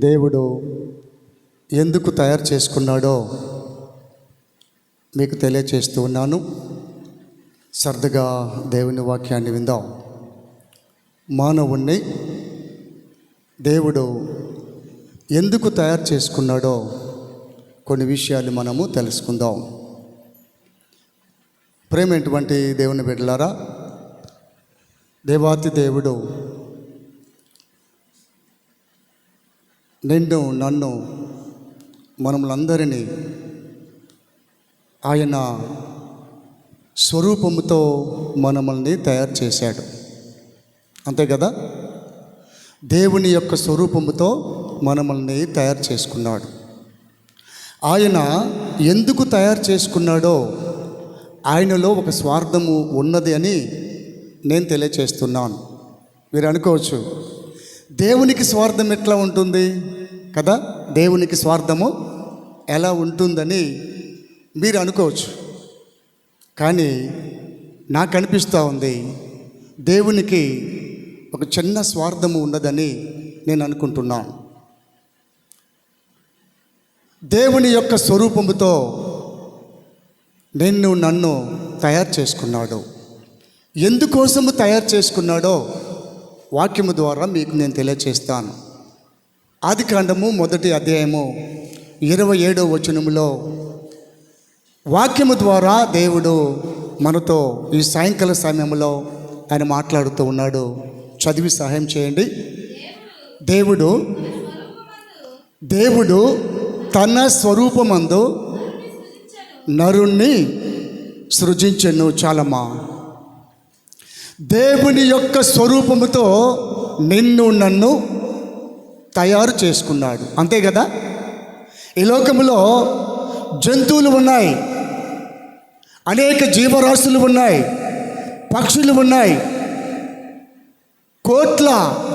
దేవుడు ఎందుకు తయారు చేసుకున్నాడో మీకు తెలియచేస్తూ ఉన్నాను. సరదాగా దేవుని వాక్యాన్ని విందాం. మానవుణ్ణి దేవుడు ఎందుకు తయారు చేసుకున్నాడో కొన్ని విషయాలు మనము తెలుసుకుందాం. ప్రేమైనటువంటి దేవుని బిడ్డలారా, దేవాతి దేవుడు నిన్ను నన్ను మనములందరినీ ఆయన స్వరూపముతో మనల్ని తయారు చేశాడు. అంతే కదా, దేవుని యొక్క స్వరూపముతో మనల్ని తయారు చేసుకున్నాడు. ఆయన ఎందుకు తయారు చేసుకున్నాడో ఆయనలో ఒక స్వార్థము ఉన్నది అని నేను తెలియచేస్తున్నాను. మీరు అనుకోవచ్చు, దేవునికి స్వార్థం ఎట్లా ఉంటుంది కదా, దేవునికి స్వార్థము ఎలా ఉంటుందని మీరు అనుకోవచ్చు. కానీ నాకు అనిపిస్తూ ఉంది, దేవునికి ఒక చిన్న స్వార్థము ఉన్నదని నేను అనుకుంటున్నాను. దేవుని యొక్క స్వరూపముతో నిన్ను నన్ను తయారు చేసుకున్నాడు. ఎందుకోసము తయారు చేసుకున్నాడో వాక్యము ద్వారా మీకు నేను తెలియచేస్తాను. ఆదికాండము 1వ అధ్యాయము 27వ వచనములో వాక్యము ద్వారా దేవుడు మనతో ఈ సాయంకాల సమయంలో ఆయన మాట్లాడుతూ ఉన్నాడు. చదివి సహాయం చేయండి. దేవుడు తన స్వరూపమందు నరుణ్ణి సృజించెను. చాలమ్మా, దేవుని యొక్క స్వరూపముతో నిన్ను నన్ను తయారు చేసుకున్నాడు. అంతే కదా, ఈ లోకములో జంతువులు ఉన్నాయి, అనేక జీవరాశులు ఉన్నాయి, పక్షులు ఉన్నాయి, కోట్ల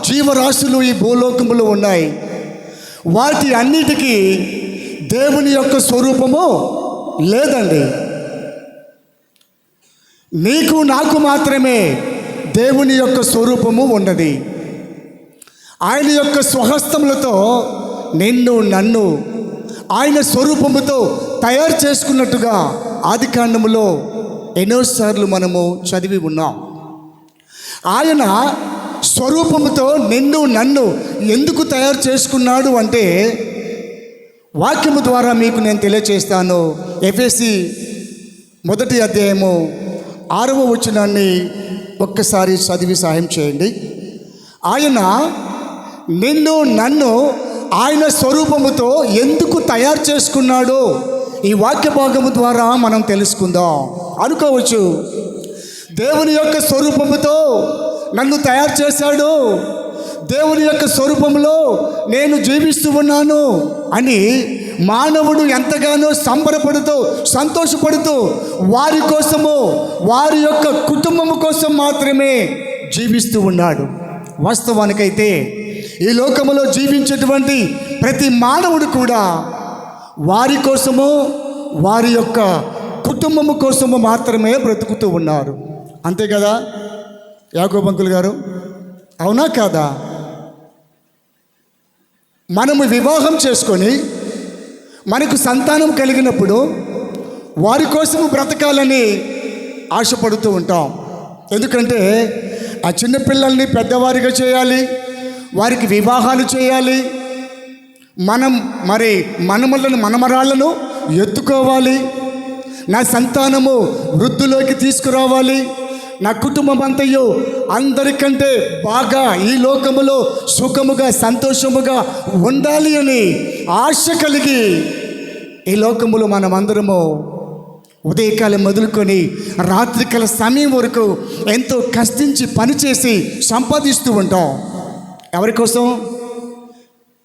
జీవరాశులు ఈ భూలోకములో ఉన్నాయి. వాటి అన్నిటికీ దేవుని యొక్క స్వరూపము లేదండి. నీకు నాకు మాత్రమే దేవుని యొక్క స్వరూపము ఉన్నది. ఆయన యొక్క స్వహస్తములతో నిన్ను నన్ను ఆయన స్వరూపముతో తయారు చేసుకున్నట్టుగా ఆదికాండములో ఎన్నోసార్లు మనము చదివి ఉన్నాం. ఆయన స్వరూపముతో నిన్ను నన్ను ఎందుకు తయారు చేసుకున్నాడు అంటే వాక్యము ద్వారా మీకు నేను తెలియచేస్తాను. ఎఫెసీ 1వ అధ్యాయము 6వ వచనాన్ని ఒక్కసారి చదివి సహాయం చేయండి. ఆయన నిన్ను నన్ను ఆయన స్వరూపముతో ఎందుకు తయారు చేసుకున్నాడో ఈ వాక్య భాగము ద్వారా మనం తెలుసుకుందాం. అనుకోవచ్చు, దేవుని యొక్క స్వరూపముతో నన్ను తయారు చేశాడు, దేవుని యొక్క స్వరూపంలో నేను జీవిస్తూ ఉన్నాను అని మానవుడు ఎంతగానో సంబరపడుతూ సంతోషపడుతూ వారి కోసము, వారి యొక్క కుటుంబము కోసం మాత్రమే జీవిస్తూ ఉన్నాడు. వాస్తవానికైతే ఈ లోకములో జీవించేటువంటి ప్రతి మానవుడు కూడా వారి కోసము, వారి యొక్క కుటుంబము కోసము మాత్రమే బ్రతుకుతూ ఉన్నారు. అంతే కదా యాకోబు అంకుల్ గారు, అవునా కాదా? మనము వివాహం చేసుకొని మనకు సంతానం కలిగినప్పుడు వారి కోసము బ్రతకాలని ఆశపడుతూ ఉంటాం. ఎందుకంటే ఆ చిన్నపిల్లల్ని పెద్దవారిగా చేయాలి, వారికి వివాహాలు చేయాలి, మనం మరి మనమలను మనమరాళ్ళను ఎత్తుకోవాలి, నా సంతానము వృద్ధిలోకి తీసుకురావాలి, నా కుటుంబం అంతయు అందరికంటే బాగా ఈ లోకములో సుఖముగా సంతోషముగా ఉండాలి అని ఆశ కలిగి ఈ లోకములో మనమందరము ఉదయకాలం మొదలుకొని రాత్రికాల సమయం వరకు ఎంతో కష్టించి పనిచేసి సంపాదిస్తూ ఉంటాం. ఎవరి కోసం?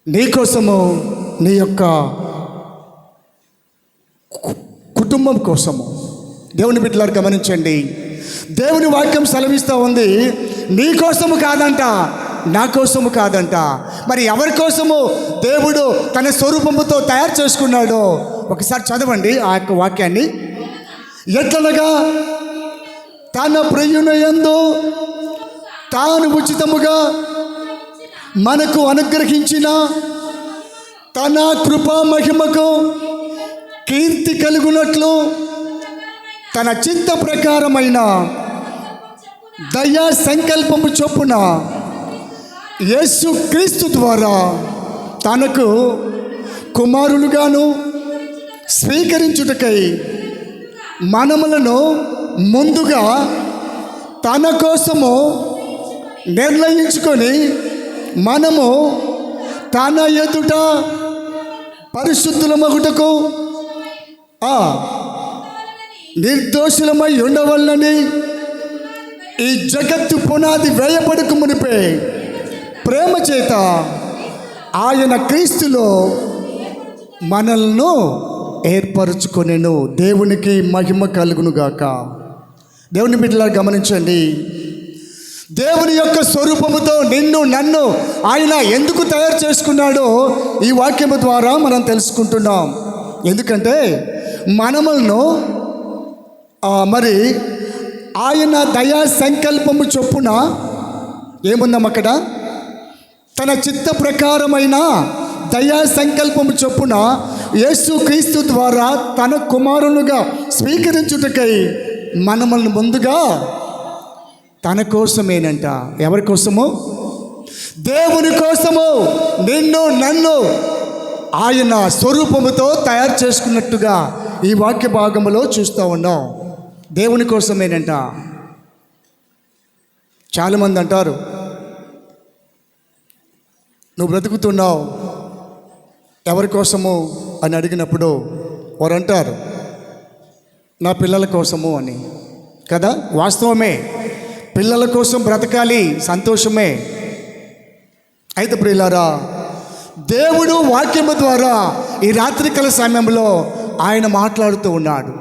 నీ కోసము, నీ యొక్క కుటుంబం కోసము. దేవుని బిడ్డలారు గమనించండి, దేవుని వాక్యం సెలవిస్తూ ఉంది, నీ కోసము కాదంట, నా కోసము కాదంట. మరి ఎవరి కోసము దేవుడు తన స్వరూపముతో తయారు చేసుకున్నాడో ఒకసారి చదవండి ఆ యొక్క వాక్యాన్ని. ఎట్లనగా తన ప్రియునియందు తాను ఉచితముగా మనకు అనుగ్రహించిన తన కృపా మహిమకు కీర్తి కలుగునట్లు తన చిత్త ప్రకారమైన దయా సంకల్పము చొప్పున యేసు క్రీస్తు ద్వారా తనకు కుమారులుగాను స్వీకరించుటకై మనములను ముందుగా తన కోసము నిర్ణయించుకొని మనము తన ఎదుట పరిశుద్ధులమగుటకు నిర్దోషులమై ఉండవల్లని ఈ జగత్తు పునాది వేయబడక మునిపే ప్రేమ చేత ఆయన క్రీస్తులో మనల్ని ఏర్పరచుకొనెను. దేవునికి మహిమ కలుగునుగాక. దేవుని బిడ్డలా గమనించండి, దేవుని యొక్క స్వరూపముతో నిన్ను నన్ను ఆయన ఎందుకు తయారు చేసుకున్నాడో ఈ వాక్యము ద్వారా మనం తెలుసుకుంటున్నాం. ఎందుకంటే మనములను మరి ఆయన దయా సంకల్పము చొప్పున ఏముందాం అక్కడ, తన చిత్త ప్రకారమైన దయా సంకల్పము చొప్పున యేసు క్రీస్తు ద్వారా తన కుమారులుగా స్వీకరించుటకై మనల్ని ముందుగా తన కోసమేనంట. ఎవరి కోసము? దేవుని కోసము నిన్ను నన్ను ఆయన స్వరూపముతో తయారు చేసుకున్నట్టుగా ఈ వాక్య భాగంలో చూస్తూ ఉన్నాం. దేవుని కోసమేనంట. చాలామంది అంటారు, నువ్వు బ్రతుకుతున్నావు ఎవరి కోసము అని అడిగినప్పుడు వారు అంటారు, నా పిల్లల కోసము అని. కదా, వాస్తవమే, పిల్లల కోసం బ్రతకాలి, సంతోషమే. అయితే ప్రియులారా, దేవుడు వాక్యము ద్వారా ఈ రాత్రికాల సమయంలో ఆయన మాట్లాడుతూ ఉన్నాడు.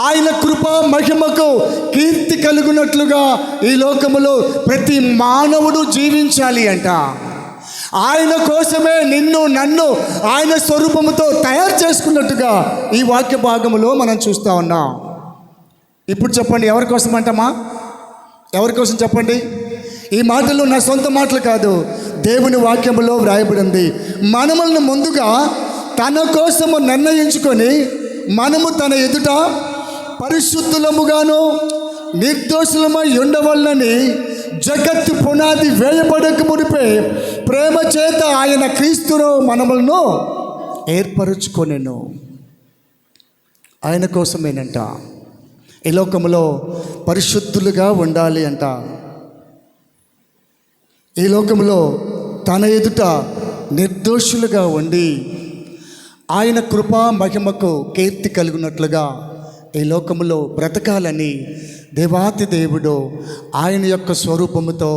ఆయన కృపా మహిమకు కీర్తి కలుగునట్లుగా ఈ లోకములో ప్రతి మానవుడు జీవించాలి అంట. ఆయన కోసమే నిన్ను నన్ను ఆయన స్వరూపముతో తయారు చేసుకున్నట్టుగా ఈ వాక్య భాగములో మనం చూస్తూ ఉన్నాం. ఇప్పుడు చెప్పండి, ఎవరి కోసం అంటామా? ఎవరి కోసం చెప్పండి? ఈ మాటలు నా సొంత మాటలు కాదు, దేవుని వాక్యములో వ్రాయబడింది. మనములను ముందుగా తన కోసము నిర్ణయించుకొని మనము తన ఎదుట పరిశుద్ధులముగాను నిర్దోషులమై ఉండవల్లని జగత్తు పునాది వేయబడక మునిపే ప్రేమ చేత ఆయన క్రీస్తులో మనములను ఏర్పరచుకొనెను. ఆయన కోసమేనంట ఈ లోకములో పరిశుద్ధులుగా ఉండాలి అంట. ఈ లోకంలో తన ఎదుట నిర్దోషులుగా ఉండి ఆయన కృపా మహిమకు కీర్తి కలిగినట్లుగా ఈ లోకములో బ్రతకాలని దేవాతి దేవుడు ఆయన యొక్క స్వరూపముతో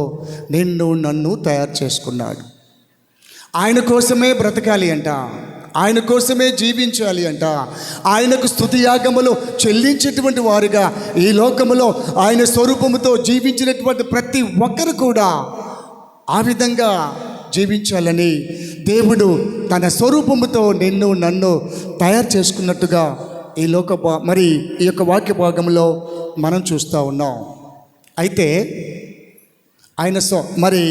నిన్ను నన్ను తయారు చేసుకున్నాడు. ఆయన కోసమే బ్రతకాలి అంట, ఆయన కోసమే జీవించాలి అంట. ఆయనకు స్తుతి యాగములు చెల్లించేటువంటి వారుగా ఈ లోకములో ఆయన స్వరూపముతో జీవించినటువంటి ప్రతి ఒక్కరు కూడా ఆ విధంగా జీవించాలని దేవుడు తన స్వరూపముతో నిన్ను నన్ను తయారు చేసుకున్నట్టుగా ఈ మరి ఈ యొక్క వాక్య భాగంలో మనం చూస్తూ ఉన్నాం. అయితే మరి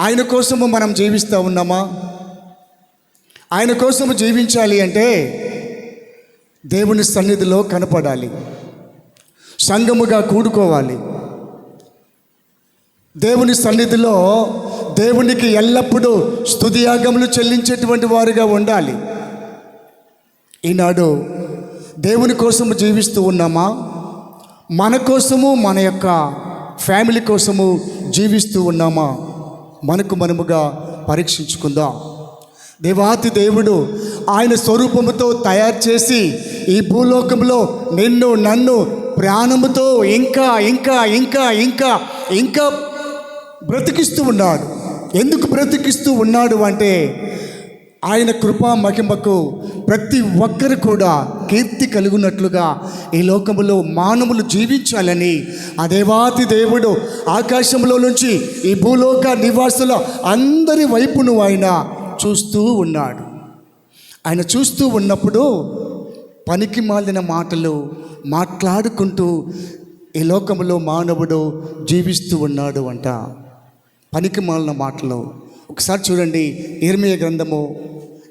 ఆయన కోసము మనం జీవిస్తూ ఉన్నామా? ఆయన కోసము జీవించాలి అంటే దేవుని సన్నిధిలో కనపడాలి, సంఘముగా కూడుకోవాలి, దేవుని సన్నిధిలో దేవునికి ఎల్లప్పుడూ స్తుతియాగములు చెల్లించేటువంటి వారుగా ఉండాలి. ఈనాడు దేవుని కోసము జీవిస్తూ ఉన్నామా? మన కోసము, మన యొక్క ఫ్యామిలీ కోసము జీవిస్తూ ఉన్నామా? మనకు మనముగా పరీక్షించుకుందాం. దేవాతి దేవుడు ఆయన స్వరూపముతో తయారు చేసి ఈ భూలోకంలో నిన్ను నన్ను ప్రాణముతో ఇంకా ఇంకా ఇంకా ఇంకా ఇంకా బ్రతికిస్తూ ఉన్నాడు. ఎందుకు బ్రతికిస్తూ ఉన్నాడు అంటే ఆయన కృపా మహిమకు ప్రతి ఒక్కరు కూడా కీర్తి కలుగునట్లుగా ఈ లోకములో మానవులు జీవించాలని ఆ దేవాతి దేవుడు ఆకాశంలో నుంచి ఈ భూలోక నివాసుల అందరి వైపును ఆయన చూస్తూ ఉన్నాడు. ఆయన చూస్తూ ఉన్నప్పుడు పనికి మాలిన మాటలు మాట్లాడుకుంటూ ఈ లోకములో మానవుడు జీవిస్తూ ఉన్నాడు అంట. పనికి మాలిన మాటలు ఒకసారి చూడండి, ఇర్మీయా గ్రంథము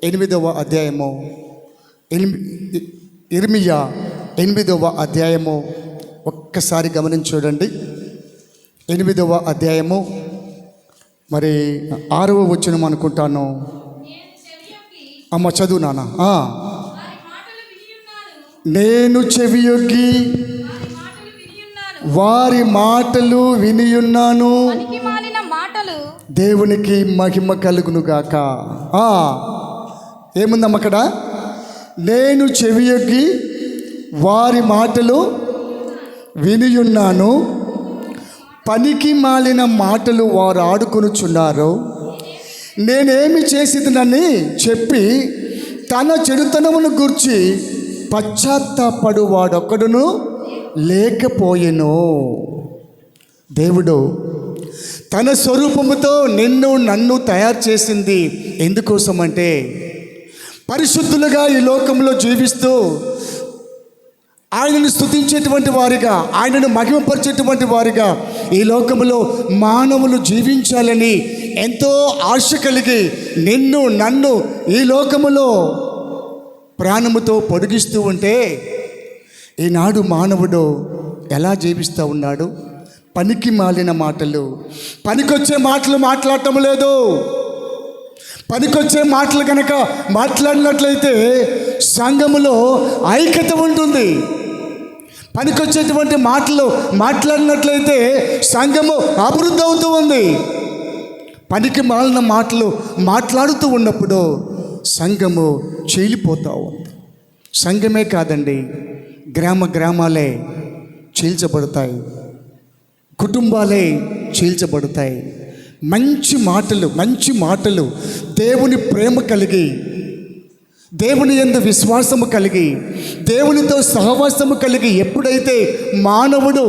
8వ అధ్యాయము ఇర్మియా 8వ అధ్యాయము ఒక్కసారి గమనించి చూడండి. 8వ అధ్యాయము మరి 6వ వచనం అనుకుంటాను. అమ్మ చదువు నాన్న. నేను చెవియొగ్గి వారి మాటలు వినియున్నాను, దేవునికి మహిమ కలుగునుగాక. ఏముందమ్మ అక్కడ? నేను చెవియొగ్గి వారి మాటలు వినియున్నాను, పనికి మాలిన మాటలు వారు ఆడుకొనుచున్నారు. నేనేమి చేసిదనని చెప్పి తన చెడుతనమును గూర్చి పశ్చాత్తాపడు వాడొక్కడును లేకపోయెను. దేవుడు తన స్వరూపముతో నిన్ను నన్ను తయారు చేసింది ఎందుకోసం అంటే, పరిశుద్ధులుగా ఈ లోకంలో జీవిస్తూ ఆయనను స్తుతించేటువంటి వారిగా, ఆయనను మహిమపరిచేటువంటి వారిగా ఈ లోకంలో మానవులు జీవించాలని ఎంతో ఆశ కలిగి నిన్ను నన్ను ఈ లోకములో ప్రాణముతో పొడిగిస్తూ ఉంటే, ఈనాడు మానవుడు ఎలా జీవిస్తూ ఉన్నాడు? పనికి మాలిన మాటలు, పనికొచ్చే మాటలు మాట్లాడటం లేదు. పనికొచ్చే మాటలు కనుక మాట్లాడినట్లయితే సంఘములో ఐక్యత ఉంటుంది. పనికొచ్చేటువంటి మాటలు మాట్లాడినట్లయితే సంఘము అభివృద్ధి అవుతూ ఉంది. పనికి మాలిన మాటలు మాట్లాడుతూ ఉన్నప్పుడు సంఘము చీలిపోతూ ఉంది. సంఘమే కాదండి, గ్రామాలే చీల్చబడతాయి, కుటుంబాలే చీల్చబడతాయి. మంచి మాటలు దేవుని ప్రేమ కలిగి, దేవుని యందు విశ్వాసము కలిగి, దేవునితో సహవాసము కలిగి ఎప్పుడైతే మానవుడు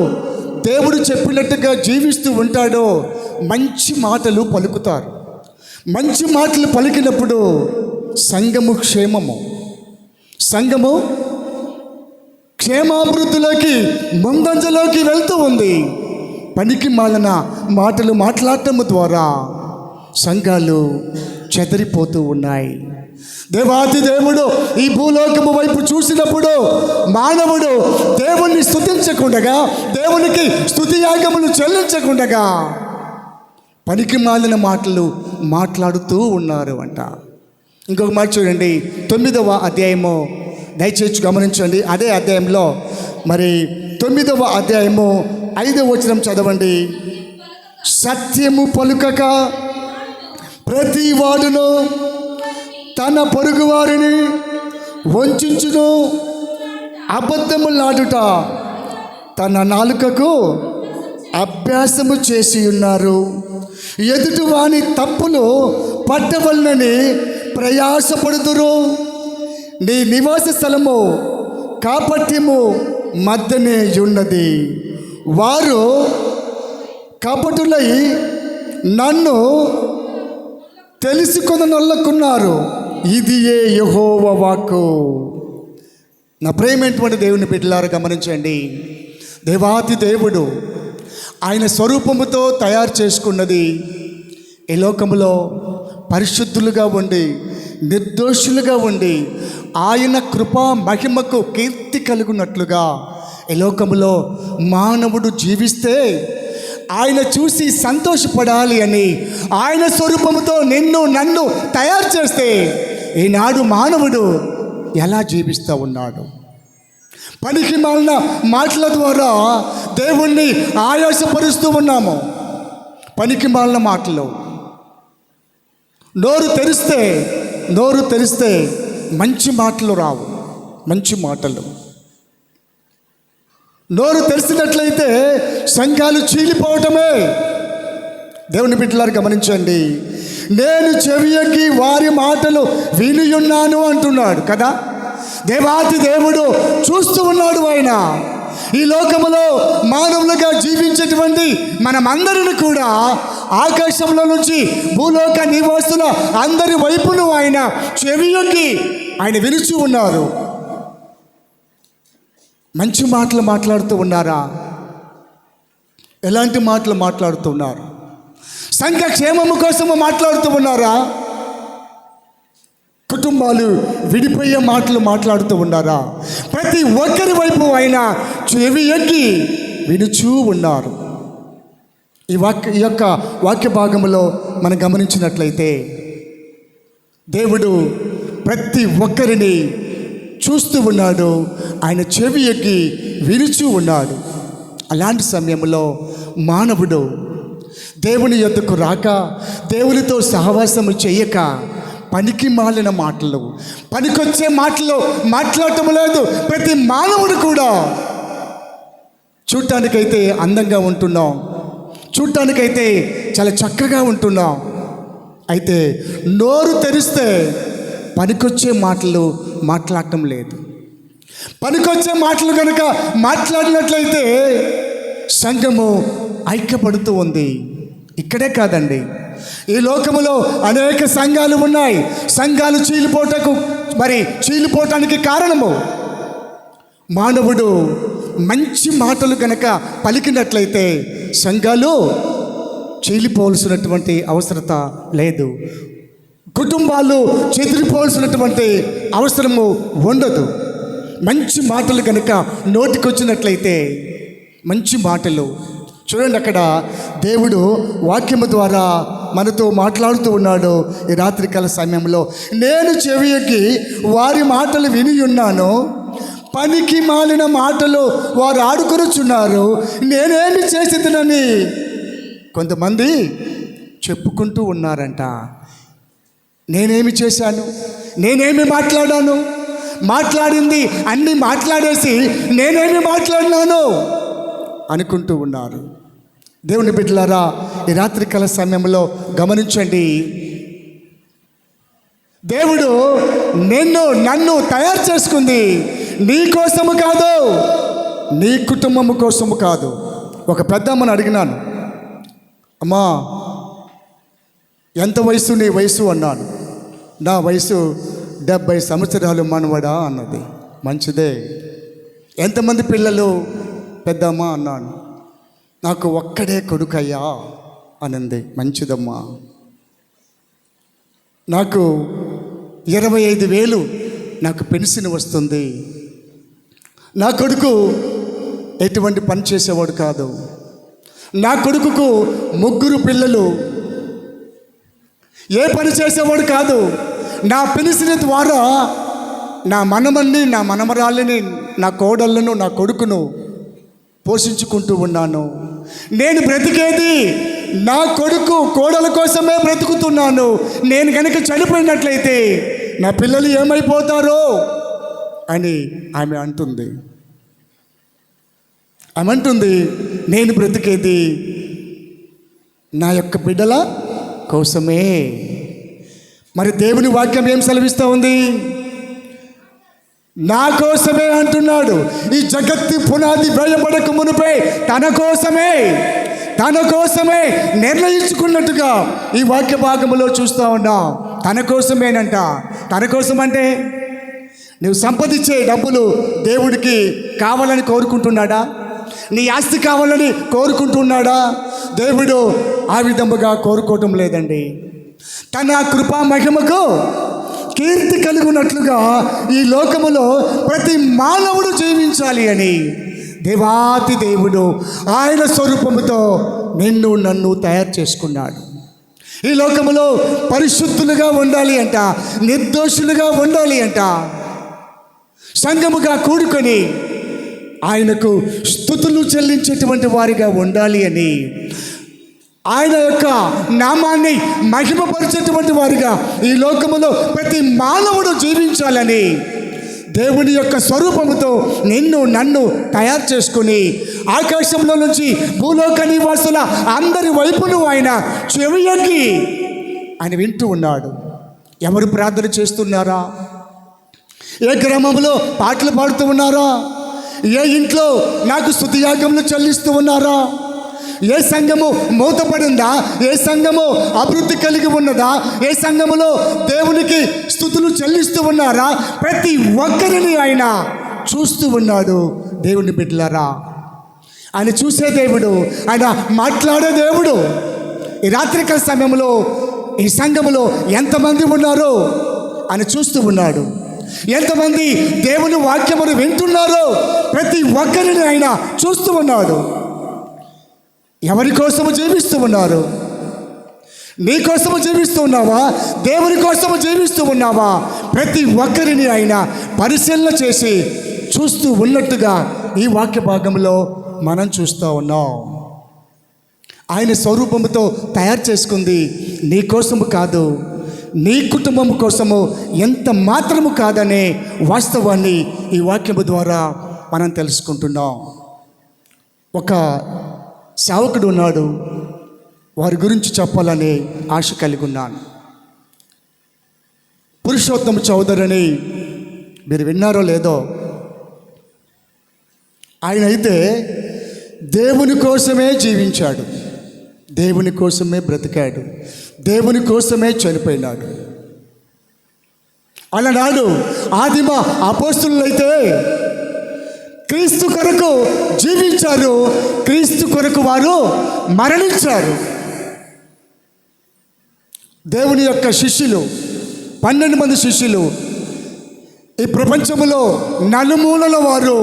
దేవుడు చెప్పినట్టుగా జీవిస్తూ ఉంటాడో మంచి మాటలు పలుకుతారు. మంచి మాటలు పలికినప్పుడు సంఘము క్షేమాభివృద్ధిలోకి ముందంజలోకి వెళ్తూ ఉంది. పనికి మాలిన మాటలు మాట్లాడటం ద్వారా సంఘాలు చెదిరిపోతూ ఉన్నాయి. దేవాది దేవుడు ఈ భూలోకము వైపు చూసినప్పుడు మానవుడు దేవుణ్ణి స్తుతించకుండగా, దేవునికి స్తుతియాగములు చెల్లించకుండగా పనికి మాలిన మాటలు మాట్లాడుతూ ఉన్నారు అంట. ఇంకొక మాట చూడండి, 9వ అధ్యాయము, దయచేసి గమనించండి. అదే అధ్యాయంలో మరి 9వ అధ్యాయము 5వ వచనం చదవండి. సత్యము పలుకక ప్రతి వాడును తన పొరుగు వారిని వంచును, అబద్ధములాడుట తన నాలుకకు అభ్యాసము చేసి ఉన్నారు. ఎదుటి వాని తప్పులు పట్టవలనని ప్రయాసపడుదురు. నీ నివాస స్థలము కాపట్యము మధ్యనే ఉన్నది. వారు కపటులై నన్ను తెలుసుకొననొల్లకున్నారు. ఇది ఏ యెహోవా వాక్కు. నా ప్రేమైనటువంటి దేవుని బిడ్డలారా గమనించండి. దేవాతి దేవుడు ఆయన స్వరూపముతో తయారు చేసుకున్నది ఈ లోకములో పరిశుద్ధులుగా ఉండి, నిర్దోషులుగా ఉండి, ఆయన కృపా మహిమకు కీర్తి కలుగునట్లుగా ఈ లోకములో మానవుడు జీవిస్తే ఆయన చూసి సంతోషపడాలి అని ఆయన స్వరూపముతో నిన్ను నన్ను తయారు చేస్తే ఈనాడు మానవుడు ఎలా జీవిస్తూ ఉన్నాడు? పనికి మాలిన మాటల ద్వారా దేవుణ్ణి ఆయాసపరుస్తూ ఉన్నాము. పనికి మాలిన మాటలు, నోరు తెరిస్తే మంచి మాటలు రావు. మంచి మాటలు నోరు తెరిచినట్లయితే సంఘాలు చీలిపోవటమే. దేవుని బిడ్డలారు గమనించండి. నేను చెవియొగ్గి వారి మాటలు వినియున్నాను అంటున్నాడు కదా. దేవాతి దేవుడు చూస్తూ ఉన్నాడు. ఆయన ఈ లోకములో మానవులుగా జీవించేటువంటి మనమందరిని కూడా ఆకాశంలో నుంచి భూలోక నివాసుల అందరి వైపును ఆయన చెవియొగ్గి ఆయన వినుచూ ఉన్నారు. మంచి మాటలు మాట్లాడుతూ ఉన్నారా? ఎలాంటి మాటలు మాట్లాడుతున్నారు? సంఘ క్షేమము కోసము మాట్లాడుతూ ఉన్నారా? కుటుంబాలు విడిపోయే మాటలు మాట్లాడుతూ ఉన్నారా? ప్రతి ఒక్కరి వైపు ఆయన చెవి ఎగ్గి వినుచూ ఉన్నారు. ఈ యొక్క వాక్య భాగంలో మనం గమనించినట్లయితే దేవుడు ప్రతి ఒక్కరిని చూస్తూ ఉన్నాడు, ఆయన చెవి ఎగ్గి వినుచూ ఉన్నాడు. అలాంటి సమయంలో మానవుడు దేవుని యొద్దకు రాక, దేవునితో సహవాసము చేయక, పనికి మాలిన మాటలు, పనికొచ్చే మాటలు మాట్లాడటం లేదు. ప్రతి మానవుడు కూడా చూడటానికైతే అందంగా ఉంటున్నాం, చూడటానికైతే చాలా చక్కగా ఉంటున్నాం. అయితే నోరు తెరిస్తే పనికొచ్చే మాటలు మాట్లాడటం లేదు. పనికొచ్చే మాటలు కనుక మాట్లాడినట్లయితే సంఘము ఐక్యపడుతూ ఉంది. ఇక్కడే కాదండి, ఈ లోకములో అనేక సంఘాలు ఉన్నాయి. సంఘాలు చీలిపోవటానికి కారణము మానవుడు మంచి మాటలు కనుక పలికినట్లయితే సంఘాలు చీలిపోవలసినటువంటి అవసరత లేదు, కుటుంబాలు చెదిరిపోవలసినటువంటి అవసరము ఉండదు. మంచి మాటలు కనుక నోటికొచ్చినట్లయితే, మంచి మాటలు చూడండి, అక్కడ దేవుడు వాక్యము ద్వారా మనతో మాట్లాడుతూ ఉన్నాడు. ఈ రాత్రికాల సమయంలో నేను చెవియకి వారి మాటలు విని ఉన్నాను, పనికి మాలిన మాటలు వారు ఆడుకొనుచున్నారు, నేనేమి చేసేదనని కొంతమంది చెప్పుకుంటూ ఉన్నారంట. నేనేమి చేశాను, నేనేమి మాట్లాడాను, మాట్లాడింది అన్నీ మాట్లాడేసి నేనేమి మాట్లాడినాను అనుకుంటూ ఉన్నారు. దేవుని బిడ్డలారా, ఈ రాత్రికాల సమయంలో గమనించండి, దేవుడు నన్ను తయారు చేసుకుంది నీ కోసము కాదు, నీ కుటుంబము కోసము కాదు. ఒక పెద్దమ్మని అడిగినాను, అమ్మా ఎంత వయసు నీ వయసు అన్నాను. నా వయసు 70 సంవత్సరాలు మనవడా అన్నది. మంచిదే. ఎంతమంది పిల్లలు పెద్దమ్మ అన్నాను. నాకు ఒక్కడే కొడుకయ్యా అనింది. మంచిదమ్మా. నాకు 25,000 నాకు పెన్షన్ వస్తుంది. నా కొడుకు ఎటువంటి పని చేసేవాడు కాదు. నా కొడుకుకు 3 పిల్లలు, ఏ పని చేసేవాడు కాదు. నా పెన్షన్ ద్వారా నా మనమన్ని, నా మనమరాళ్ళని, నా కోడళ్ళను, నా కొడుకును పోషించుకుంటూ ఉన్నాను. నేను బ్రతికేది నా కొడుకు కోడల కోసమే బ్రతుకుతున్నాను. నేను కనుక చనిపోయినట్లయితే నా పిల్లలు ఏమైపోతారో అని ఆమె అంటుంది. నేను బ్రతికేది నా యొక్క బిడ్డల కోసమే. మరి దేవుని వాక్యం ఏం సెలవిస్తూ ఉంది? నా కోసమే అంటున్నాడు. ఈ జగత్తు పునాది వేయబడక మునిపే తన కోసమే నిర్ణయించుకున్నట్టుగా ఈ వాక్య భాగంలో చూస్తూ ఉన్నాం. తన కోసమేనంట. తన కోసం అంటే నువ్వు సంపాదించే డబ్బులు దేవుడికి కావాలని కోరుకుంటున్నాడా? నీ ఆస్తి కావాలని కోరుకుంటున్నాడా? దేవుడు ఆ విధముగా కోరుకోవటం లేదండి. తన కృపా మహిమకు కీర్తి కలుగునట్లుగా ఈ లోకములో ప్రతి మానవుడు జీవించాలి అని దేవాతి దేవుడు ఆయన స్వరూపముతో నన్ను తయారు చేసుకున్నాడు. ఈ లోకములో పరిశుద్ధులుగా ఉండాలి అంట, నిర్దోషులుగా ఉండాలి అంట, సంఘముగా కూడుకొని ఆయనకు స్తుతులు చెల్లించేటువంటి వారిగా ఉండాలి అని, ఆయన యొక్క నామాన్ని మహిమపరిచేటువంటి వారిగా ఈ లోకములో ప్రతి మానవుడు జీవించాలని దేవుని యొక్క స్వరూపముతో నన్ను తయారు చేసుకుని ఆకాశంలో నుంచి భూలోక నివాసుల అందరి వైపును ఆయన చెవియొగ్గి ఆయన వింటూ ఉన్నాడు. ఎవరు ప్రార్థన చేస్తున్నారా? ఏ గ్రామంలో పాటలు పాడుతూ ఉన్నారా? ఏ ఇంట్లో నాకు స్తుతియాగములు చెల్లిస్తూ ఉన్నారా? ఏ సంఘము మూతపడిందా? ఏ సంఘము అభివృద్ధి కలిగి ఉన్నదా? ఏ సంఘములో దేవునికి స్తుతులు చెల్లిస్తూ ఉన్నారా? ప్రతి ఒక్కరిని ఆయన చూస్తూ ఉన్నాడు. దేవుని బిడ్డలారా, ఆయన చూసే దేవుడు, ఆయన మాట్లాడే దేవుడు. ఈ రాత్రికాల సమయంలో ఈ సంఘములో ఎంతమంది ఉన్నారో అని చూస్తూ ఉన్నాడు. ఎంతమంది దేవుని వాక్యమును వింటున్నారో ప్రతి ఒక్కరిని ఆయన చూస్తూ ఉన్నాడు. ఎవరి కోసము జీవిస్తూ ఉన్నారు? నీ కోసము జీవిస్తూ ఉన్నావా? దేవుని కోసము జీవిస్తూ ఉన్నావా? ప్రతి ఒక్కరిని ఆయన పరిశీలన చేసి చూస్తూ ఉన్నట్టుగా ఈ వాక్య భాగంలో మనం చూస్తూ ఉన్నాం. ఆయన స్వరూపముతో తయారు చేసుకుంది నీ కోసము కాదు, నీ కుటుంబం కోసము ఎంత మాత్రము కాదనే వాస్తవాన్ని ఈ వాక్యము ద్వారా మనం తెలుసుకుంటున్నాం. ఒక సేవకుడు ఉన్నాడు, వారి గురించి చెప్పాలని ఆశ కలిగి ఉన్నాను. పురుషోత్తమ చౌదరి అని మీరు విన్నారో లేదో, ఆయన అయితే దేవుని కోసమే జీవించాడు, దేవుని కోసమే బ్రతికాడు, దేవుని కోసమే చనిపోయినాడు. అలనాడు ఆదిమ అపోస్తలులైతే క్రీస్తు కొరకు జీవించారు, క్రీస్తు కొరకు వారు మరణించారు. దేవుని యొక్క శిష్యులు 12 మంది శిష్యులు ఈ ప్రపంచంలో నలుమూలల వారు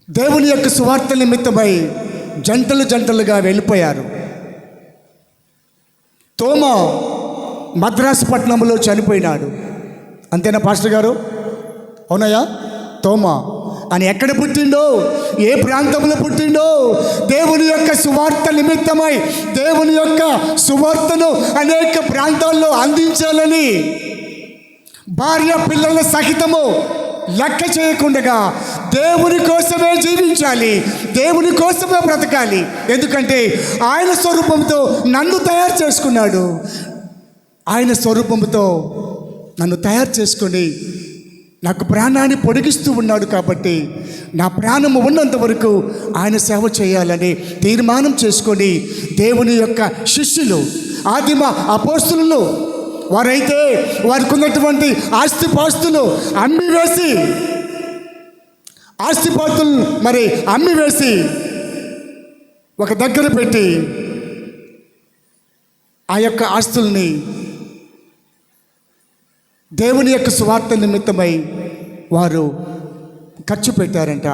దేవుని యొక్క సువార్త నిమిత్తమై జంటలు జంటలుగా వెళ్ళిపోయారు. తోమా మద్రాసు పట్టణంలో చనిపోయినాడు. అంతేనా పాస్టర్ గారు? అవునయ్యా? తోమా అని ఎక్కడ పుట్టిండో, ఏ ప్రాంతంలో పుట్టిండో, దేవుని యొక్క సువార్త నిమిత్తమై దేవుని యొక్క సువార్తను అనేక ప్రాంతాల్లో అందించాలని భార్య పిల్లల సహితము లెక్క చేయకుండా దేవుని కోసమే జీవించాలి, దేవుని కోసమే బ్రతకాలి. ఎందుకంటే ఆయన స్వరూపంతో నన్ను తయారు చేసుకున్నాడు. ఆయన స్వరూపంతో నన్ను తయారు చేసుకొని నాకు ప్రాణాన్ని పొడిగిస్తూ ఉన్నాడు. కాబట్టి నా ప్రాణము ఉన్నంత వరకు ఆయన సేవ చేయాలని తీర్మానం చేసుకొని దేవుని యొక్క శిష్యులు, ఆదిమ అపోస్తలులు, వారైతే వారికి ఉన్నటువంటి ఆస్తిపాస్తులు అమ్మివేసి, ఆస్తిపాస్తులు మరి అమ్మివేసి ఒక దగ్గర పెట్టి ఆ యొక్క ఆస్తుల్ని దేవుని యొక్క సువార్త నిమిత్తమై వారు ఖర్చు పెట్టారంట.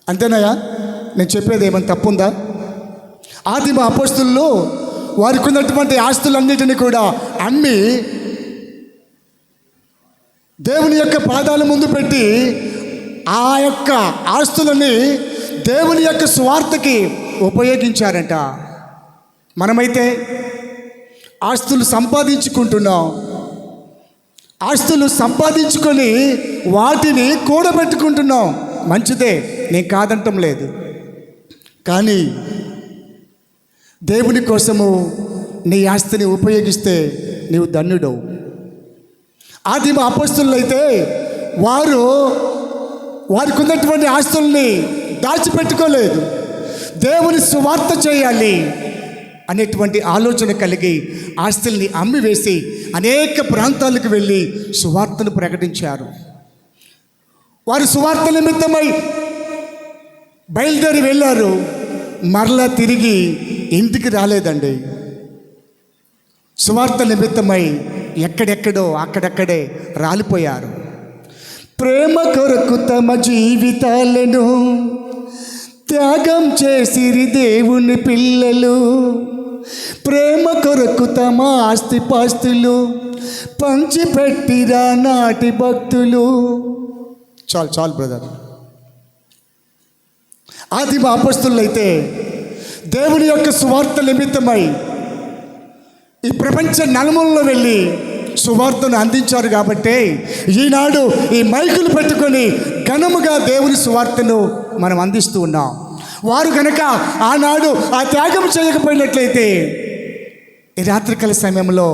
అంతేనాయా? నేను చెప్పేది ఏమైనా తప్పుందా? ఆదిమ అపోస్తలులు వారికి ఉన్నటువంటి ఆస్తులన్నిటిని కూడా అమ్మి దేవుని యొక్క పాదాల ముందు పెట్టి ఆ యొక్క ఆస్తులని దేవుని యొక్క సువార్తకి ఉపయోగించారంట. మనమైతే ఆస్తులు సంపాదించుకుంటున్నాం, ఆస్తులు సంపాదించుకొని వాటిని కూడబెట్టుకుంటున్నాం. మంచిదే, నేను కాదంటం లేదు. కానీ దేవుని కోసము నీ ఆస్తిని ఉపయోగిస్తే నీవు ధన్యుడవు. ఆదిమ అపోస్తలులు అయితే వారికి ఉన్నటువంటి ఆస్తుల్ని దాచిపెట్టుకోలేదు. దేవుని సువార్త చేయాలి అనేటువంటి ఆలోచన కలిగి ఆస్తుల్ని అమ్మివేసి అనేక ప్రాంతాలకు వెళ్ళి సువార్తను ప్రకటించారు. వారు సువార్త నిమిత్తమై బయలుదేరి వెళ్ళారు, మరలా తిరిగి ఇంటికి రాలేదండి. సువార్త నిమిత్తమై ఎక్కడెక్కడో అక్కడక్కడే రాలిపోయారు. ప్రేమ కొరకు తమ జీవితాలను త్యాగం చేసిరి దేవుని పిల్లలు, ప్రేమ కొరకు తమ ఆస్తిపాస్తులు పంచిపెట్టిరా నాటి భక్తులు. చాలు చాలు బ్రదర్. ఆదిమ అపోస్తలులు అయితే దేవుని యొక్క సువార్త నిమిత్తమై ఈ ప్రపంచ నలుమూలలో వెళ్ళి సువార్తను అందించారు. కాబట్టి ఈనాడు ఈ మైకులు పెట్టుకొని ఘనముగా దేవుని సువార్తను మనం అందిస్తూ ఉన్నాం. వారు కనుక ఆనాడు ఆ త్యాగం చేయకపోయినట్లయితే ఈ రాత్రికాల సమయంలో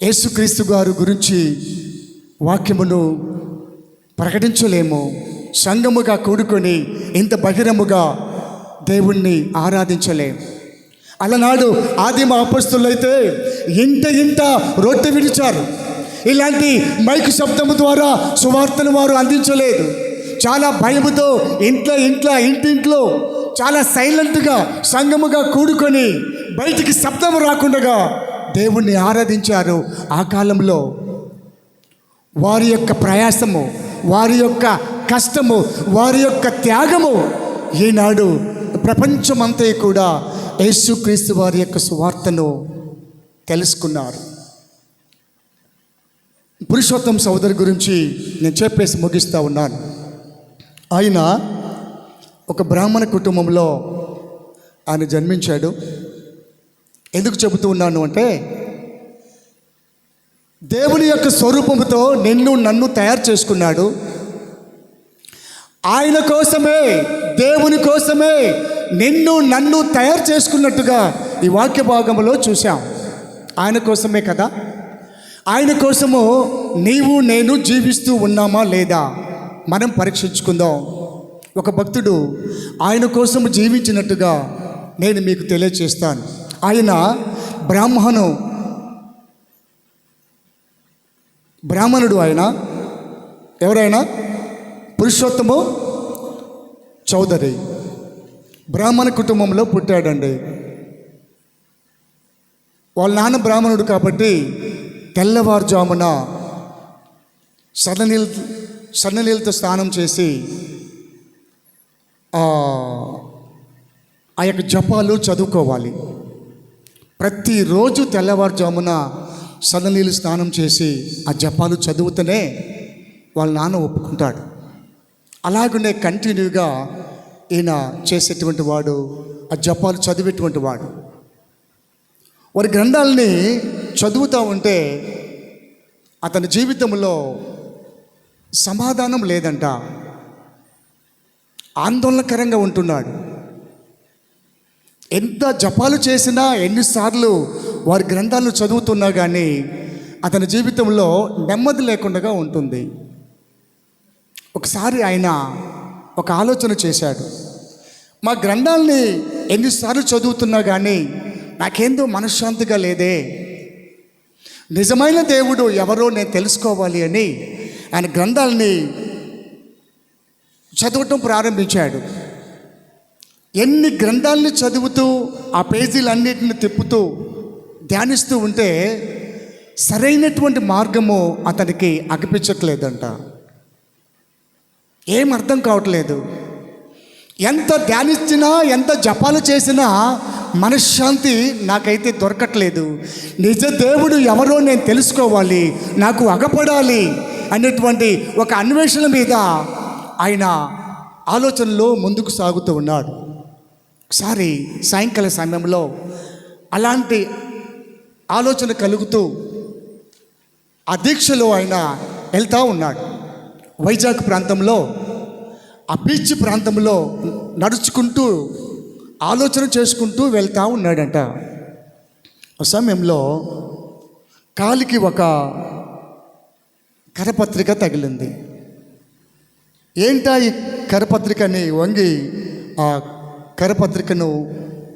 యేసుక్రీస్తు గారు గురించి వాక్యమును ప్రకటించలేము. సంఘముగా కూడుకొని ఇంత బహిరంగముగా దేవుణ్ణి ఆరాధించలేము. అలనాడు ఆదిమ అపోస్తలులు అయితే ఇంట రొట్టె విడిచారు. ఇలాంటి మైకు శబ్దము ద్వారా సువార్తను వారు అందించలేదు. చాలా భయముతో ఇంటింట్లో చాలా సైలెంట్గా సంఘముగా కూడుకొని బయటికి శబ్దము రాకుండా దేవుణ్ణి ఆరాధించారో ఆ కాలంలో వారి యొక్క ప్రయాసము, వారి యొక్క కష్టము, వారి యొక్క త్యాగము ఈనాడు ప్రపంచమంతా కూడా యేసుక్రీస్తు వారి యొక్క సువార్తను తెలుసుకున్నారు. పురుషోత్తం సోదరు గురించి నేను చెప్పేసి ముగిస్తూ ఉన్నాను. ఆయన ఒక బ్రాహ్మణ కుటుంబంలో ఆయన జన్మించాడు. ఎందుకు చెబుతూ ఉన్నాను అంటే, దేవుని యొక్క స్వరూపంతో నన్ను తయారు చేసుకున్నాడు. ఆయన కోసమే, దేవుని కోసమే నన్ను తయారు చేసుకున్నట్టుగా ఈ వాక్య భాగంలో చూసాం. ఆయన కోసమే కదా. ఆయన కోసము నీవు నేను జీవిస్తూ ఉన్నామా లేదా మనం పరీక్షించుకుందాం. ఒక భక్తుడు ఆయన కోసము జీవించినట్టుగా నేను మీకు తెలియచేస్తాను. ఆయన బ్రాహ్మణుడు. ఆయన ఎవరైనా పురుషోత్తము చౌదరి బ్రాహ్మణ కుటుంబంలో పుట్టాడండి. వాళ్ళ నాన్న బ్రాహ్మణుడు కాబట్టి తెల్లవారుజామున సన్ననీళ్ళతో స్నానం చేసి ఆ యొక్క జపాలు చదువుకోవాలి. ప్రతిరోజు తెల్లవారుజామున సన్ననీళ్ళు స్నానం చేసి ఆ జపాలు చదువుతూనే వాళ్ళ నాన్న ఒప్పుకుంటాడు. అలాగనే కంటిన్యూగా ఈయన చేసేటువంటి వాడు, ఆ జపాలు చదివేటువంటి వాడు. వారి గ్రంథాలని చదువుతూ ఉంటే అతని జీవితంలో సమాధానం లేదంట. ఆందోళనకరంగా ఉంటున్నాడు. ఎంత జపాలు చేసినా, ఎన్నిసార్లు వారి గ్రంథాలను చదువుతున్నా కానీ అతని జీవితంలో నెమ్మది లేకుండా ఉంటుంది. ఒకసారి ఆయన ఒక ఆలోచన చేశాడు. మా గ్రంథాలని ఎన్నిసార్లు చదువుతున్నా కానీ నాకేందో మనశ్శాంతిగా లేదే, నిజమైన దేవుడు ఎవరో నేను తెలుసుకోవాలి అని ఆయన గ్రంథాలని చదవటం ప్రారంభించాడు. ఎన్ని గ్రంథాలని చదువుతూ ఆ పేజీలన్నిటిని తిప్పుతూ ధ్యానిస్తూ ఉంటే సరైనటువంటి మార్గము అతనికి అనిపించట్లేదంట. ఏం అర్థం కావట్లేదు. ఎంత ధ్యానించినా, ఎంత జపాలు చేసినా మనశ్శాంతి నాకైతే దొరకట్లేదు. నిజ దేవుడు ఎవరో నేను తెలుసుకోవాలి, నాకు అగపడాలి అనేటువంటి ఒక అన్వేషణ మీద ఆయన ఆలోచనలో ముందుకు సాగుతూ ఉన్నాడు. ఒకసారి సాయంకాల సమయంలో అలాంటి ఆలోచన కలుగుతూ ఆ దీక్షలో ఆయన వెళ్తూ ఉన్నాడు. వైజాగ్ ప్రాంతంలో ఆ బీచ్ ప్రాంతంలో నడుచుకుంటూ ఆలోచన చేసుకుంటూ వెళ్తూ ఉన్నాడంట. ఆ సమయంలో కాలికి ఒక కరపత్రిక తగిలింది. ఏంటా ఈ కరపత్రికని వంగి ఆ కరపత్రికను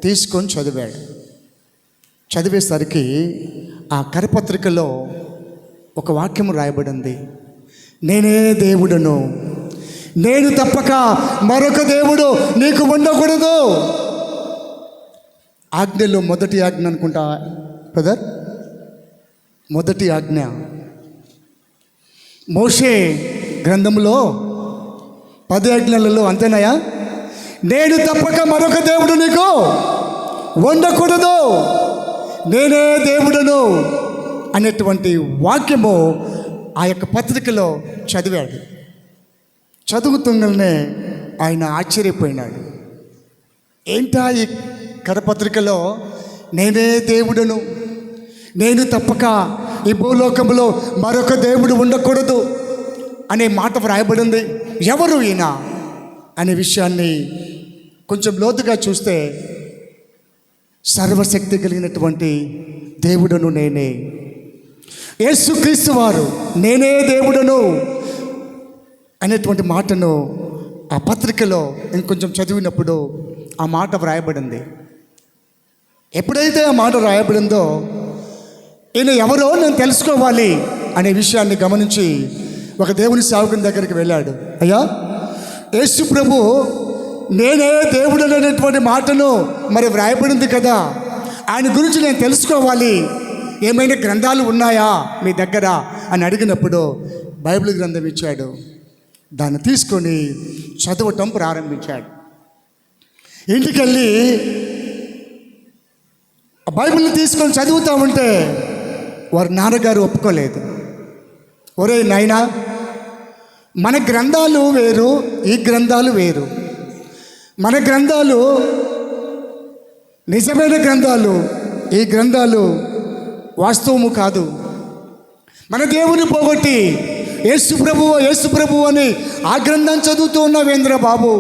తీసుకొని చదివాడు. చదివేసరికి ఆ కరపత్రికలో ఒక వాక్యం రాయబడింది. నేనే దేవుడను, నేను తప్పక మరొక దేవుడు నీకు ఉండకూడదు. ఆజ్ఞలో మొదటి ఆజ్ఞ అనుకుంటా బ్రదర్, మొదటి ఆజ్ఞ. మోషే గ్రంథంలో 10 ఆజ్ఞలలో అంతేనాయా, నేను తప్పక మరొక దేవుడు నీకు ఉండకూడదు, నేనే దేవుడను అనేటువంటి వాక్యము ఆ యొక్క పత్రికలో చదివాడు. చదువుతుండగానే ఆయన ఆశ్చర్యపోయినాడు. ఏంటా ఈ కరపత్రికలో నేనే దేవుడను, నేను తప్పక ఈ భూలోకంలో మరొక దేవుడు ఉండకూడదు అనే మాట వ్రాయబడింది. ఎవరు ఈయన అనే విషయాన్ని కొంచెం లోతుగా చూస్తే సర్వశక్తి కలిగినటువంటి దేవుడను నేనే, యేసుక్రీస్తు వారు నేనే దేవుడను అనేటువంటి మాటను ఆ పత్రికలో ఇంకొంచెం చదివినప్పుడు ఆ మాట వ్రాయబడింది. ఎప్పుడైతే ఆ మాట రాయబడిందో ఈయన ఎవరో నేను తెలుసుకోవాలి అనే విషయాన్ని గమనించి ఒక దేవుని సేవకుని దగ్గరికి వెళ్ళాడు. అయ్యా, యేసు ప్రభు నేనే దేవుడు అనేటువంటి మాటను మరి వ్రాయబడింది కదా, ఆయన గురించి నేను తెలుసుకోవాలి, ఏమైనా గ్రంథాలు ఉన్నాయా మీ దగ్గర అని అడిగినప్పుడు బైబిల్ గ్రంథం ఇచ్చాడు. దాన్ని తీసుకొని చదవటం ప్రారంభించాడు. ఇంటికెళ్ళి ఆ బైబిల్ని తీసుకొని చదువుతూ ఉంటే వారి నాన్నగారు ఒప్పుకోలేదు. ఒరే నాయనా, మన గ్రంథాలు వేరు, ఈ గ్రంథాలు వేరు. మన గ్రంథాలు నిజమైన గ్రంథాలు, ఈ గ్రంథాలు వాస్తవము కాదు. మన దేవుని పోగొట్టి యేసు ప్రభువు అని ఆ గ్రంథం చదువుతూ ఉన్నావేంద్ర బాబు,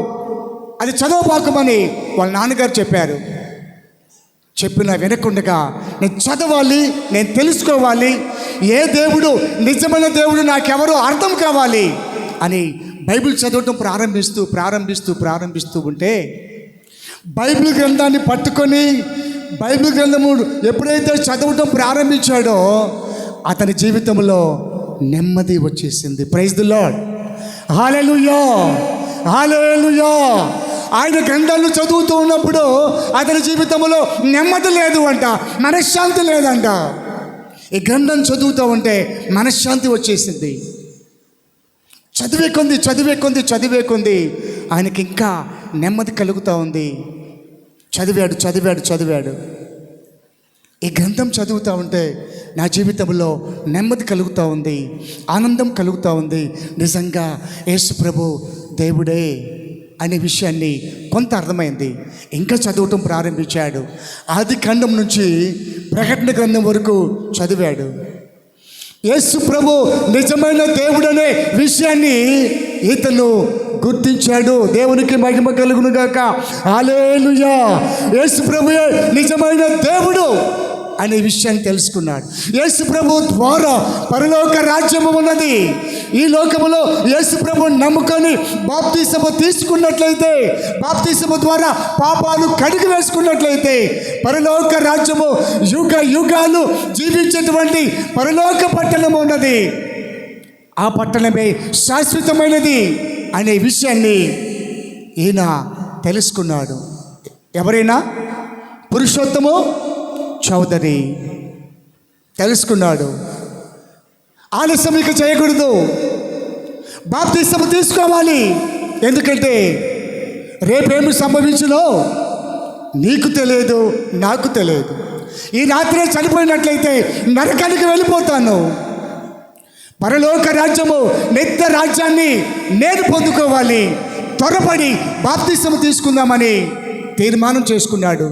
అది చదవబాకమని వాళ్ళ నాన్నగారు చెప్పారు. చెప్పినా వినకుండగా నేను చదవాలి, నేను తెలుసుకోవాలి, ఏ దేవుడు నిజమైన దేవుడు నాకెవరో అర్థం కావాలి అని బైబిల్ చదవటం ప్రారంభిస్తూ ఉంటే బైబిల్ గ్రంథాన్ని పట్టుకొని బైబిల్ గ్రంథము ఎప్పుడైతే చదవటం ప్రారంభించాడో అతని జీవితంలో నెమ్మది వచ్చేసింది. ప్రైజ్ ది లార్డ్, హల్లెలూయా, హల్లెలూయా. ఆయన గ్రంథాలను చదువుతూ ఉన్నప్పుడు అతని జీవితంలో నెమ్మది లేదు అంట, మనశ్శాంతి లేదంట. ఈ గ్రంథం చదువుతూ ఉంటే మనశ్శాంతి వచ్చేసింది. చదివే కొంది ఆయనకి ఇంకా నెమ్మది కలుగుతూ ఉంది. చదివాడు. ఈ గ్రంథం చదువుతూ ఉంటే నా జీవితంలో నెమ్మది కలుగుతూ ఉంది, ఆనందం కలుగుతూ ఉంది. నిజంగా యేసు ప్రభు దేవుడే అనే విషయాన్ని కొంత అర్థమైంది. ఇంకా చదవటం ప్రారంభించాడు. ఆది కాండం నుంచి ప్రకటన గ్రంథం వరకు చదివాడు. యేసు ప్రభు నిజమైన దేవుడనే విషయాన్ని ఇతను గుర్తించాడు. దేవునికి మహిమ కలుగును గాక, హల్లెలూయా. యేసు ప్రభువే నిజమైన దేవుడు అనే విషయాన్ని తెలుసుకున్నాడు. యేసు ప్రభు ద్వారా పరలోక రాజ్యము ఉన్నది. ఈ లోకములో యేసు ప్రభుని నమ్ముకొని బాప్తిసము తీసుకున్నట్లయితే, బాప్తిసము ద్వారా పాపాలు కడిగి వేసుకున్నట్లయితే పరలోక రాజ్యము యుగ యుగాలు జీవించేటువంటి పరలోక పట్టణము ఉన్నది. ఆ పట్టణమే శాశ్వతమైనది అనే విషయాన్ని ఈయన తెలుసుకున్నాడు. ఎవరైనా పురుషోత్తము చౌదరి తెలుసుకున్నాడు. ఆలస్యం ఇక చేయకూడదు, బాప్తిసము తీసుకోవాలి. ఎందుకంటే రేపేమి సంభవించునో నీకు తెలియదు, నాకు తెలియదు. ఈ రాత్రే చనిపోయినట్లయితే నరకానికి వెళ్ళిపోతాను. పరలోక రాజ్యము, నిత్య రాజ్యాన్ని నేను పొందుకోవాలి. త్వరపడి బాప్తిసము తీసుకుందామని తీర్మానం చేసుకున్నాడు.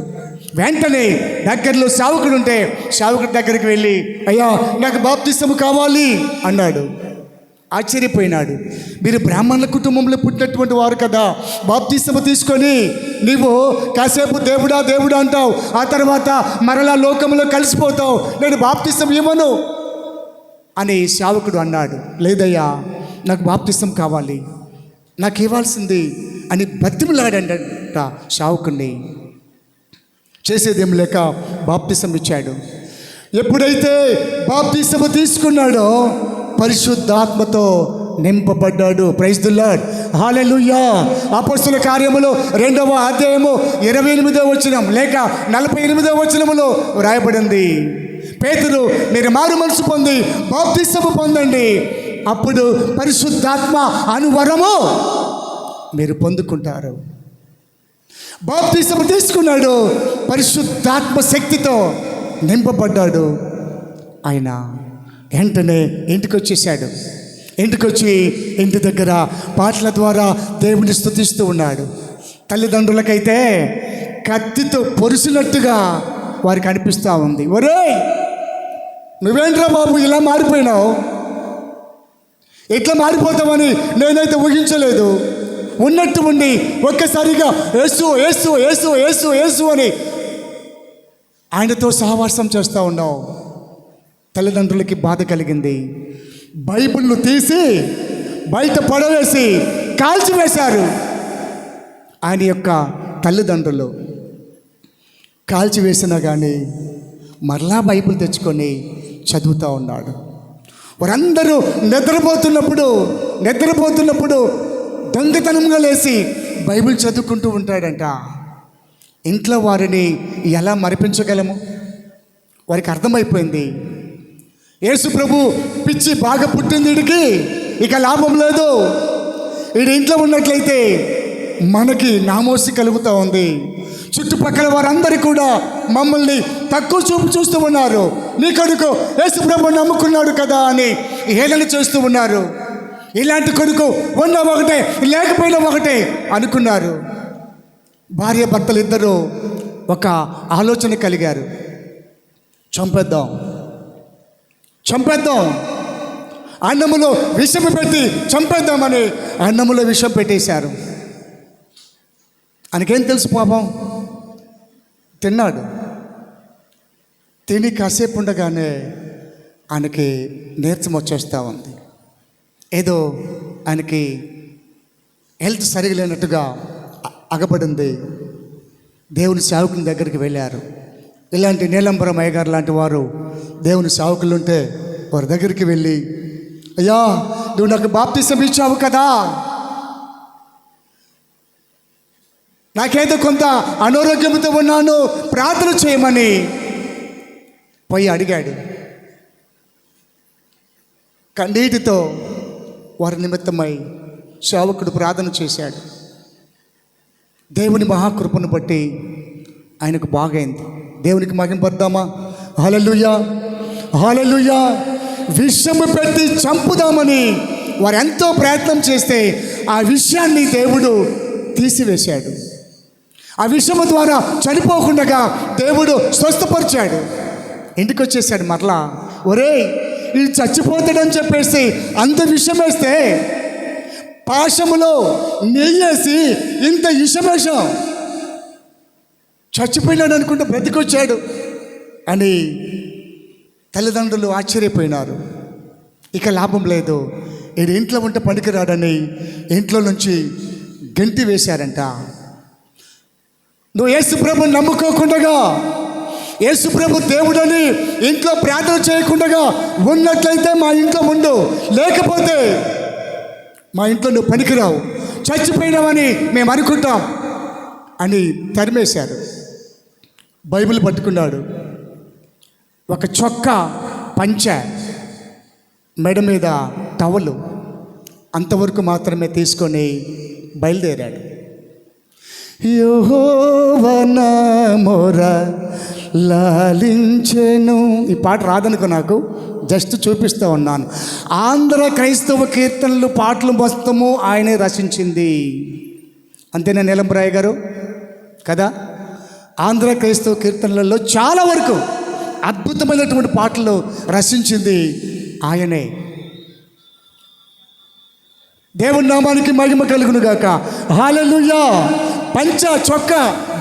వెంటనే దగ్గరలో సేవకుడు ఉంటే సేవకుడి దగ్గరికి వెళ్ళి, అయ్యా నాకు బాప్తిసము కావాలి అన్నాడు. ఆశ్చర్యపోయినాడు. మీరు బ్రాహ్మణుల కుటుంబంలో పుట్టినటువంటి వారు కదా, బాప్తిసము తీసుకొని నీవు కాసేపు దేవుడా దేవుడా అంటావు, ఆ తర్వాత మరలా లోకంలో కలిసిపోతావు, నేను బాప్తిసం ఇవ్వను అని సేవకుడు అన్నాడు. లేదయ్యా, నాకు బాప్తిసం కావాలి, నాకు ఇవ్వాల్సింది అని బతిమలాడంట సేవకుడిని. చేసేదేం లేక బాప్తిసం ఇచ్చాడు. ఎప్పుడైతే బాప్తిసము తీసుకున్నాడో పరిశుద్ధాత్మతో నింపబడ్డాడు. ప్రైజ్ ది లార్డ్, హల్లెలూయా. అపొస్తలుల కార్యములు 2వ అధ్యాయము 28వ వచనం లేక 48వ వచనములో వ్రాయబడింది, పేతురు మీరు మారు మనసు పొంది బాప్తిసము పొందండి, అప్పుడు పరిశుద్ధాత్మ అనువరము మీరు పొందుకుంటారు. బాప్తిసము తీసుకున్నాడు, పరిశుద్ధాత్మ శక్తితో నింపబడ్డాడు. ఆయన వెంటనే ఇంటికి వచ్చేసాడు. ఇంటికి వచ్చి ఇంటి దగ్గర పాటల ద్వారా దేవుని స్తుతిస్తూ ఉన్నాడు. తల్లిదండ్రులకైతే కత్తితో పొరిసినట్టుగా వారికి అనిపిస్తూ ఉంది. ఒరేయ్, నువ్వేంట్రా బాబు ఇలా మారిపోయినావు, ఎట్లా మారిపోతావని నేనైతే ఊహించలేదు. ఉన్నట్టు ఉండి ఒక్కసారిగా యేసు యేసు యేసు యేసు యేసు అని ఆయనతో సహవాసం చేస్తూ ఉన్నావు. తల్లిదండ్రులకి బాధ కలిగింది. బైబిల్ను తీసి బయట పడవేసి కాల్చివేశారు. ఆయన యొక్క తల్లిదండ్రులు కాల్చివేసినా కానీ మరలా బైబిల్ తెచ్చుకొని చదువుతూ ఉన్నాడు. వారందరూ నిద్రపోతున్నప్పుడు దొంగతనంగా లేచి బైబిల్ చదువుకుంటూ ఉంటాడంట. ఇంట్లో వారిని ఎలా మరిపించగలము? వారికి అర్థమైపోయింది, యేసు ప్రభు పిచ్చి బాగా పుట్టింది వీడికి, ఇక లాభం లేదు, వీడి ఇంట్లో ఉన్నట్లయితే మనకి నామోసి కలుగుతూ ఉంది. చుట్టుపక్కల వారందరూ కూడా మమ్మల్ని తక్కువ చూపు చూస్తూ ఉన్నారు. నీ కొడుకు యేసు ప్రభు నమ్ముకున్నాడు కదా అని హేళన చేస్తూ ఉన్నారు. ఇలాంటి కొడుకు ఉన్న ఒకటే లేకపోయినా ఒకటే అనుకున్నారు. భార్య భర్తలు ఇద్దరు ఒక ఆలోచన కలిగారు, చంపేద్దాం, అన్నములో విషం పెట్టి చంపేద్దామని అన్నములో విషం పెట్టేశారు. ఆయనకేం తెలుసు పాపం, తిన్నాడు. తిని కాసేపు ఉండగానే ఆయనకి నీరసం వచ్చేస్తూ ఉంది. ఏదో ఆయనకి హెల్త్ సరిగా లేనట్టుగా అగపడింది. దేవుని సేవకుని దగ్గరికి వెళ్ళారు. ఇలాంటి నీలంబరం అయ్య గారు లాంటి వారు దేవుని సేవకులు ఉంటే వారి దగ్గరికి వెళ్ళి, అయ్యా నువ్వు నాకు బాప్తిసం ఇచ్చావు కదా, నాకేదో కొంత అనారోగ్యంతో ఉన్నాను, ప్రార్థన చేయమని పోయి అడిగాడు. కన్నీటితో వారి నిమిత్తమై సేవకుడు ప్రార్థన చేశాడు. దేవుని మహాకృపను బట్టి ఆయనకు బాగైంది. దేవునికి మహింపడదామా? హల్లెలూయా, హల్లెలూయా. విషము పెట్టి చంపుదామని వారు ఎంతో ప్రయత్నం చేస్తే ఆ విషయాన్ని దేవుడు తీసివేశాడు. ఆ విషము ద్వారా చనిపోకుండా దేవుడు స్వస్థపరిచాడు. ఇంటికి వచ్చేసాడు మరలా. ఒరేయ్ ఇది చచ్చిపోతాడని చెప్పేసి అంత విషం వేస్తే పాశములో నెయ్యేసి ఇంత విషమేషం, చచ్చిపోయినాడు అనుకుంటే బ్రతికొచ్చాడు అని తల్లిదండ్రులు ఆశ్చర్యపోయినారు. ఇక లాభం లేదు, ఈడు ఇంట్లో ఉంటే పనికిరాడని ఇంట్లో నుంచి గెంటి వేశారంట. నువ్వు యేసు ప్రభుని నమ్ముకోకుండా, యేసు ప్రభు దేవుడని ఇంట్లో ప్రార్థన చేయకుండా ఉన్నట్లయితే మా ఇంట్లో ఉండు, లేకపోతే మా ఇంట్లో నువ్వు పనికిరావు, చచ్చిపోయినావని మేము అనుకుంటాం అని తరిమేశారు. బైబిల్ పట్టుకున్నాడు, ఒక చొక్కా, పంచ, మెడ మీద టవలు, అంతవరకు మాత్రమే తీసుకొని బయలుదేరాడు. యెహోవా నా మొర లాలించెను. ఈ పాట రాదనుకో, నాకు జస్ట్ చూపిస్తూ ఉన్నాను. ఆంధ్ర క్రైస్తవ కీర్తనలు పాటలు మొత్తము ఆయనే రచించింది. అంతేనా నీలంబరాయ గారు కదా? ఆంధ్ర క్రైస్తవ కీర్తనలలో చాలా వరకు అద్భుతమైనటువంటి పాటలు రచించింది ఆయనే. దేవుని నామానికి మహిమ కలుగును గాక. హల్లెలూయా. పంచ చొక్క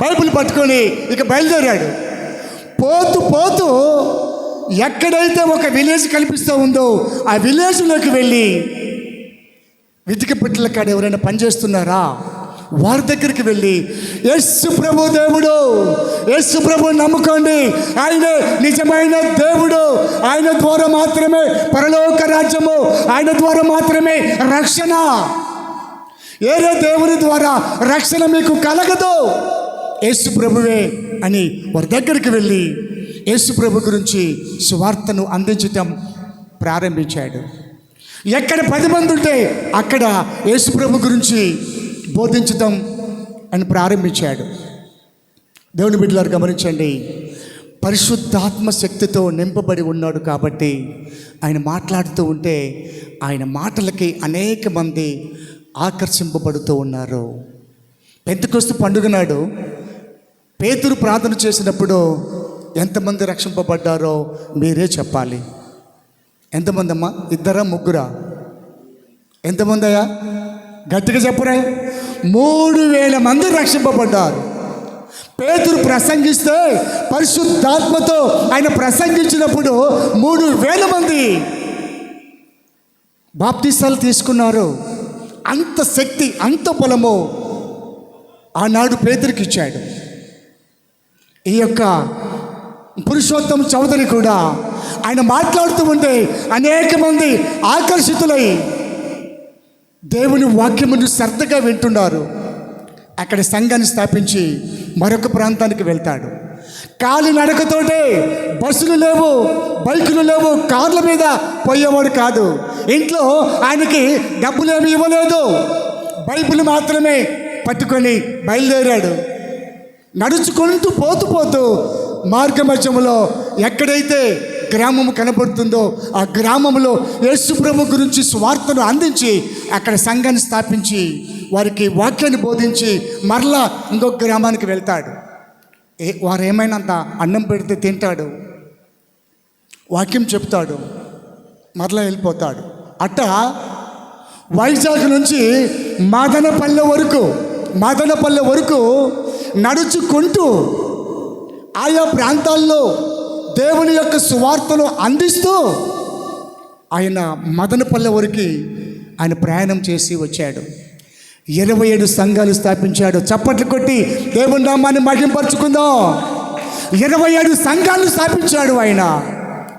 బైబిల్ పట్టుకొని ఇక బయలుదేరాడు. పోతూ పోతూ ఎక్కడైతే ఒక విలేజ్ కనిపిస్తూ ఉందో ఆ విలేజ్లోకి వెళ్ళి వెతికి పెట్టల కాడ ఎవరైనా పనిచేస్తున్నారా వారి దగ్గరికి వెళ్ళి, యేసు ప్రభు దేవుడు, యేసు ప్రభు నమ్ముకోండి, ఆయనే నిజమైన దేవుడు, ఆయన ద్వారా మాత్రమే పరలోక రాజ్యము, ఆయన ద్వారా మాత్రమే రక్షణ, ఏరే దేవుని ద్వారా రక్షణ మీకు కలగదు, యేసు ప్రభువే అని వారి దగ్గరికి వెళ్ళి యేసు ప్రభు గురించి సువార్తను అందించటం ప్రారంభించాడు. ఎక్కడ 10 మంది ఉంటే అక్కడ యేసు ప్రభు గురించి బోధించటం అని ప్రారంభించాడు. దేవుని బిడ్డలారు గమనించండి, పరిశుద్ధాత్మ శక్తితో నింపబడి ఉన్నాడు కాబట్టి ఆయన మాట్లాడుతూ ఉంటే ఆయన మాటలకి అనేక మంది ఆకర్షింపబడుతూ ఉన్నారు. పెంతెకొస్తు పండుగ నాడు పేతురు ప్రార్థన చేసినప్పుడు ఎంతమంది రక్షింపబడ్డారో మీరే చెప్పాలి. ఎంతమంది అమ్మా? 2 3 ఎంతమంది అయ్యా? గట్టిగా చెప్పరా? 3000 మంది రక్షింపబడ్డారు. పేతురు ప్రసంగిస్తే పరిశుద్ధాత్మతో ఆయన ప్రసంగించినప్పుడు 3000 మంది బాప్తిసాలు తీసుకున్నారు. అంత శక్తి, అంత బలము ఆనాడు పేతురికి ఇచ్చాడు. ఈ యొక్క పురుషోత్తం చౌదరి కూడా ఆయన మాట్లాడుతూ ఉంటే అనేక మంది ఆకర్షితులై దేవుని వాక్యమును శ్రద్ధగా వింటున్నారు. అక్కడ సంఘాన్ని స్థాపించి మరొక ప్రాంతానికి వెళ్తాడు. కాలి నడకతోటే, బస్సులు లేవు, బైకులు లేవు, కార్ల మీద పోయేవాడు కాదు. ఇంట్లో ఆయనకి డబ్బులేమి ఇవ్వలేదు, బైబిల్ మాత్రమే పట్టుకొని బయలుదేరాడు. నడుచుకుంటూ పోతూ మార్గ మధ్యములో ఎక్కడైతే గ్రామము కనబడుతుందో ఆ గ్రామంలో యేసు ప్రభు గురించి స్వార్థను అందించి అక్కడ సంఘాన్ని స్థాపించి వారికి వాక్యాన్ని బోధించి మరలా ఇంకొక గ్రామానికి వెళ్తాడు. వారు ఏమైనంత అన్నం పెడితే తింటాడు, వాక్యం చెప్తాడు, మరలా వెళ్ళిపోతాడు. అట్ట వైజాగ్ నుంచి మదనపల్లె వరకు నడుచుకుంటూ ఆయా ప్రాంతాల్లో దేవుని యొక్క సువార్తను అందిస్తూ ఆయన మదనపల్లె వరకు ఆయన ప్రయాణం చేసి వచ్చాడు. 27 సంఘాలు స్థాపించాడు. చప్పట్లు కొట్టి దేవుని నామాన్ని మహింపరుచుకుందాం. 27 సంఘాలు స్థాపించాడు ఆయన.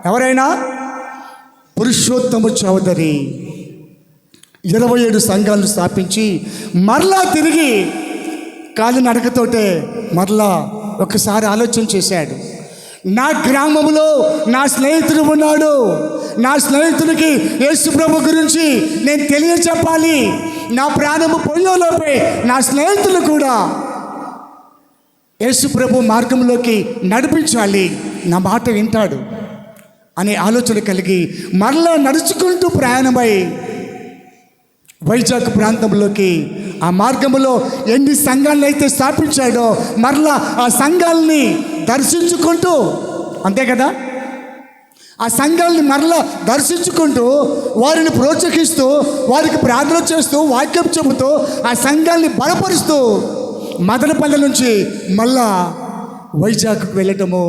ఎవరైనా? పురుషోత్తమ చౌదరి 27 సంఘాలను స్థాపించి మరలా తిరిగి కాలి నడకతోటే మరలా ఒకసారి ఆలోచన చేశాడు. నా గ్రామంలో నా స్నేహితుడు ఉన్నాడు, నా స్నేహితుడికి యేసు ప్రభు గురించి నేను తెలియచెప్పాలి, నా ప్రాణము పోయేలోపే నా స్నేహితులు కూడా యేసు ప్రభు మార్గంలోకి నడిపించాలి, నా మాట వింటాడు అనే ఆలోచన కలిగి మరలా నడుచుకుంటూ ప్రయాణమై వైజాగ్ ప్రాంతంలోకి ఆ మార్గంలో ఎన్ని సంఘాలను అయితే స్థాపించాడో మరలా ఆ సంఘాలని దర్శించుకుంటూ, అంతే కదా, ఆ సంఘాలని మరలా దర్శించుకుంటూ వారిని ప్రోత్సహిస్తూ వారికి ప్రార్థన చేస్తూ వాక్యం చెబుతూ ఆ సంఘాన్ని బలపరుస్తూ మదనపల్లె నుంచి మళ్ళా వైజాగ్కు వెళ్ళటము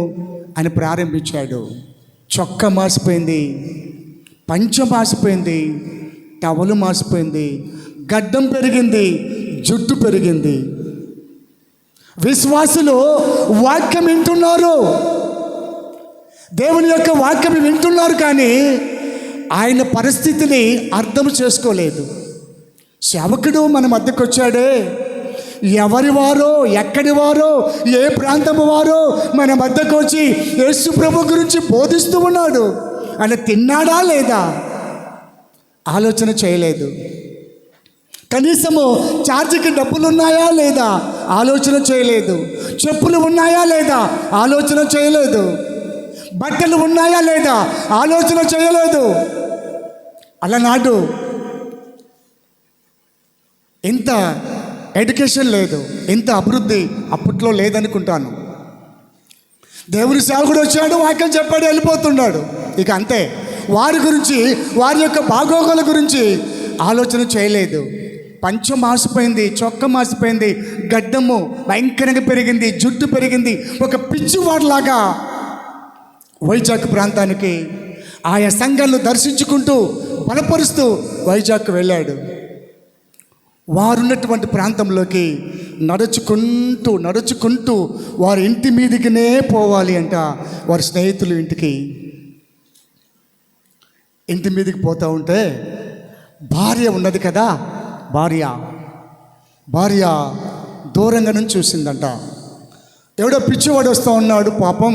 అని ప్రారంభించాడు. చొక్కా మాసిపోయింది, పంచ మాసిపోయింది, టవలు మాసిపోయింది, గడ్డం పెరిగింది, జుట్టు పెరిగింది. విశ్వాసులు వాక్యం వింటున్నారు, దేవుని యొక్క వాక్యం వింటున్నారు, కానీ ఆయన పరిస్థితిని అర్థం చేసుకోలేదు. సేవకుడు మన మధ్యకు వచ్చాడే, ఎవరి వారో, ఎక్కడి వారో, ఏ ప్రాంతము వారో మన మధ్యకు వచ్చి యేసు ప్రభు గురించి బోధిస్తూ ఉన్నాడు, ఆయన తిన్నాడా లేదా ఆలోచన చేయలేదు. కనీసము ఛార్జీకి డబ్బులు ఉన్నాయా లేదా ఆలోచన చేయలేదు. చెప్పులు ఉన్నాయా లేదా ఆలోచన చేయలేదు. బట్టలు ఉన్నాయా లేదా ఆలోచన చేయలేదు. అలనాడు ఇంత ఎడ్యుకేషన్ లేదు, ఇంత అభివృద్ధి అప్పట్లో లేదనుకుంటాను. దేవుని సేవకుడు వచ్చాడు, వాక్యం చెప్పాడు, వెళ్ళిపోతున్నాడు, ఇక అంతే. వారి గురించి, వారి యొక్క బాగోగుల గురించి ఆలోచన చేయలేదు. పంచ మాసిపోయింది, చొక్క మాసిపోయింది, గడ్డము భయంకరంగా పెరిగింది, జుట్టు పెరిగింది. ఒక పిచ్చివాడిలాగా వైజాగ్ ప్రాంతానికి ఆయా సంఘాలను దర్శించుకుంటూ బలపరుస్తూ వైజాగ్కు వెళ్ళాడు. వారున్నటువంటి ప్రాంతంలోకి నడుచుకుంటూ వారి ఇంటి మీదికినే పోవాలి అంట. వారి స్నేహితులు ఇంటి మీదకి పోతూ ఉంటే భార్య ఉన్నది కదా, భార్య దూరంగా నుంచి చూసిందంట. ఎవడో పిచ్చివాడు వస్తూ ఉన్నాడు, పాపం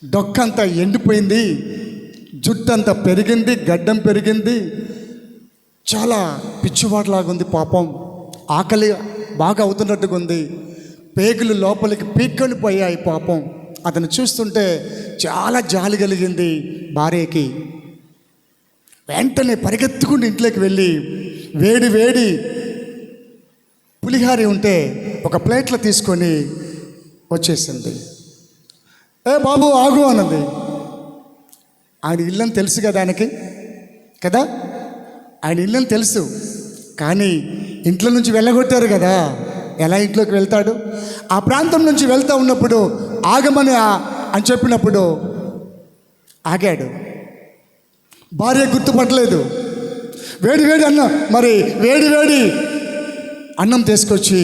డొక్కంతా ఎండిపోయింది, జుట్టంతా పెరిగింది, గడ్డం పెరిగింది, చాలా పిచ్చివాడిలాగా ఉంది, పాపం ఆకలి బాగా అవుతున్నట్టుగా ఉంది, పేగులు లోపలికి పీక్కొని పోయాయి. పాపం అతను చూస్తుంటే చాలా జాలి కలిగింది భార్యకి. వెంటనే పరిగెత్తుకుంటూ ఇంట్లోకి వెళ్ళి వేడి పులిహారి ఉంటే ఒక ప్లేట్లో తీసుకొని వచ్చేసింది. ఏ బాబు ఆగు అన్నది. ఆయన ఇల్లని తెలుసు కదా ఆయనకి, కదా, ఆయన ఇల్లని తెలుసు, కానీ ఇంట్లో నుంచి వెళ్ళగొట్టారు కదా, ఎలా ఇంట్లోకి వెళ్తాడు? ఆ ప్రాంతం నుంచి వెళ్తూ ఉన్నప్పుడు ఆగమని అని చెప్పినప్పుడు ఆగాడు. భార్య గుర్తుపట్టలేదు. వేడి అన్నం తీసుకొచ్చి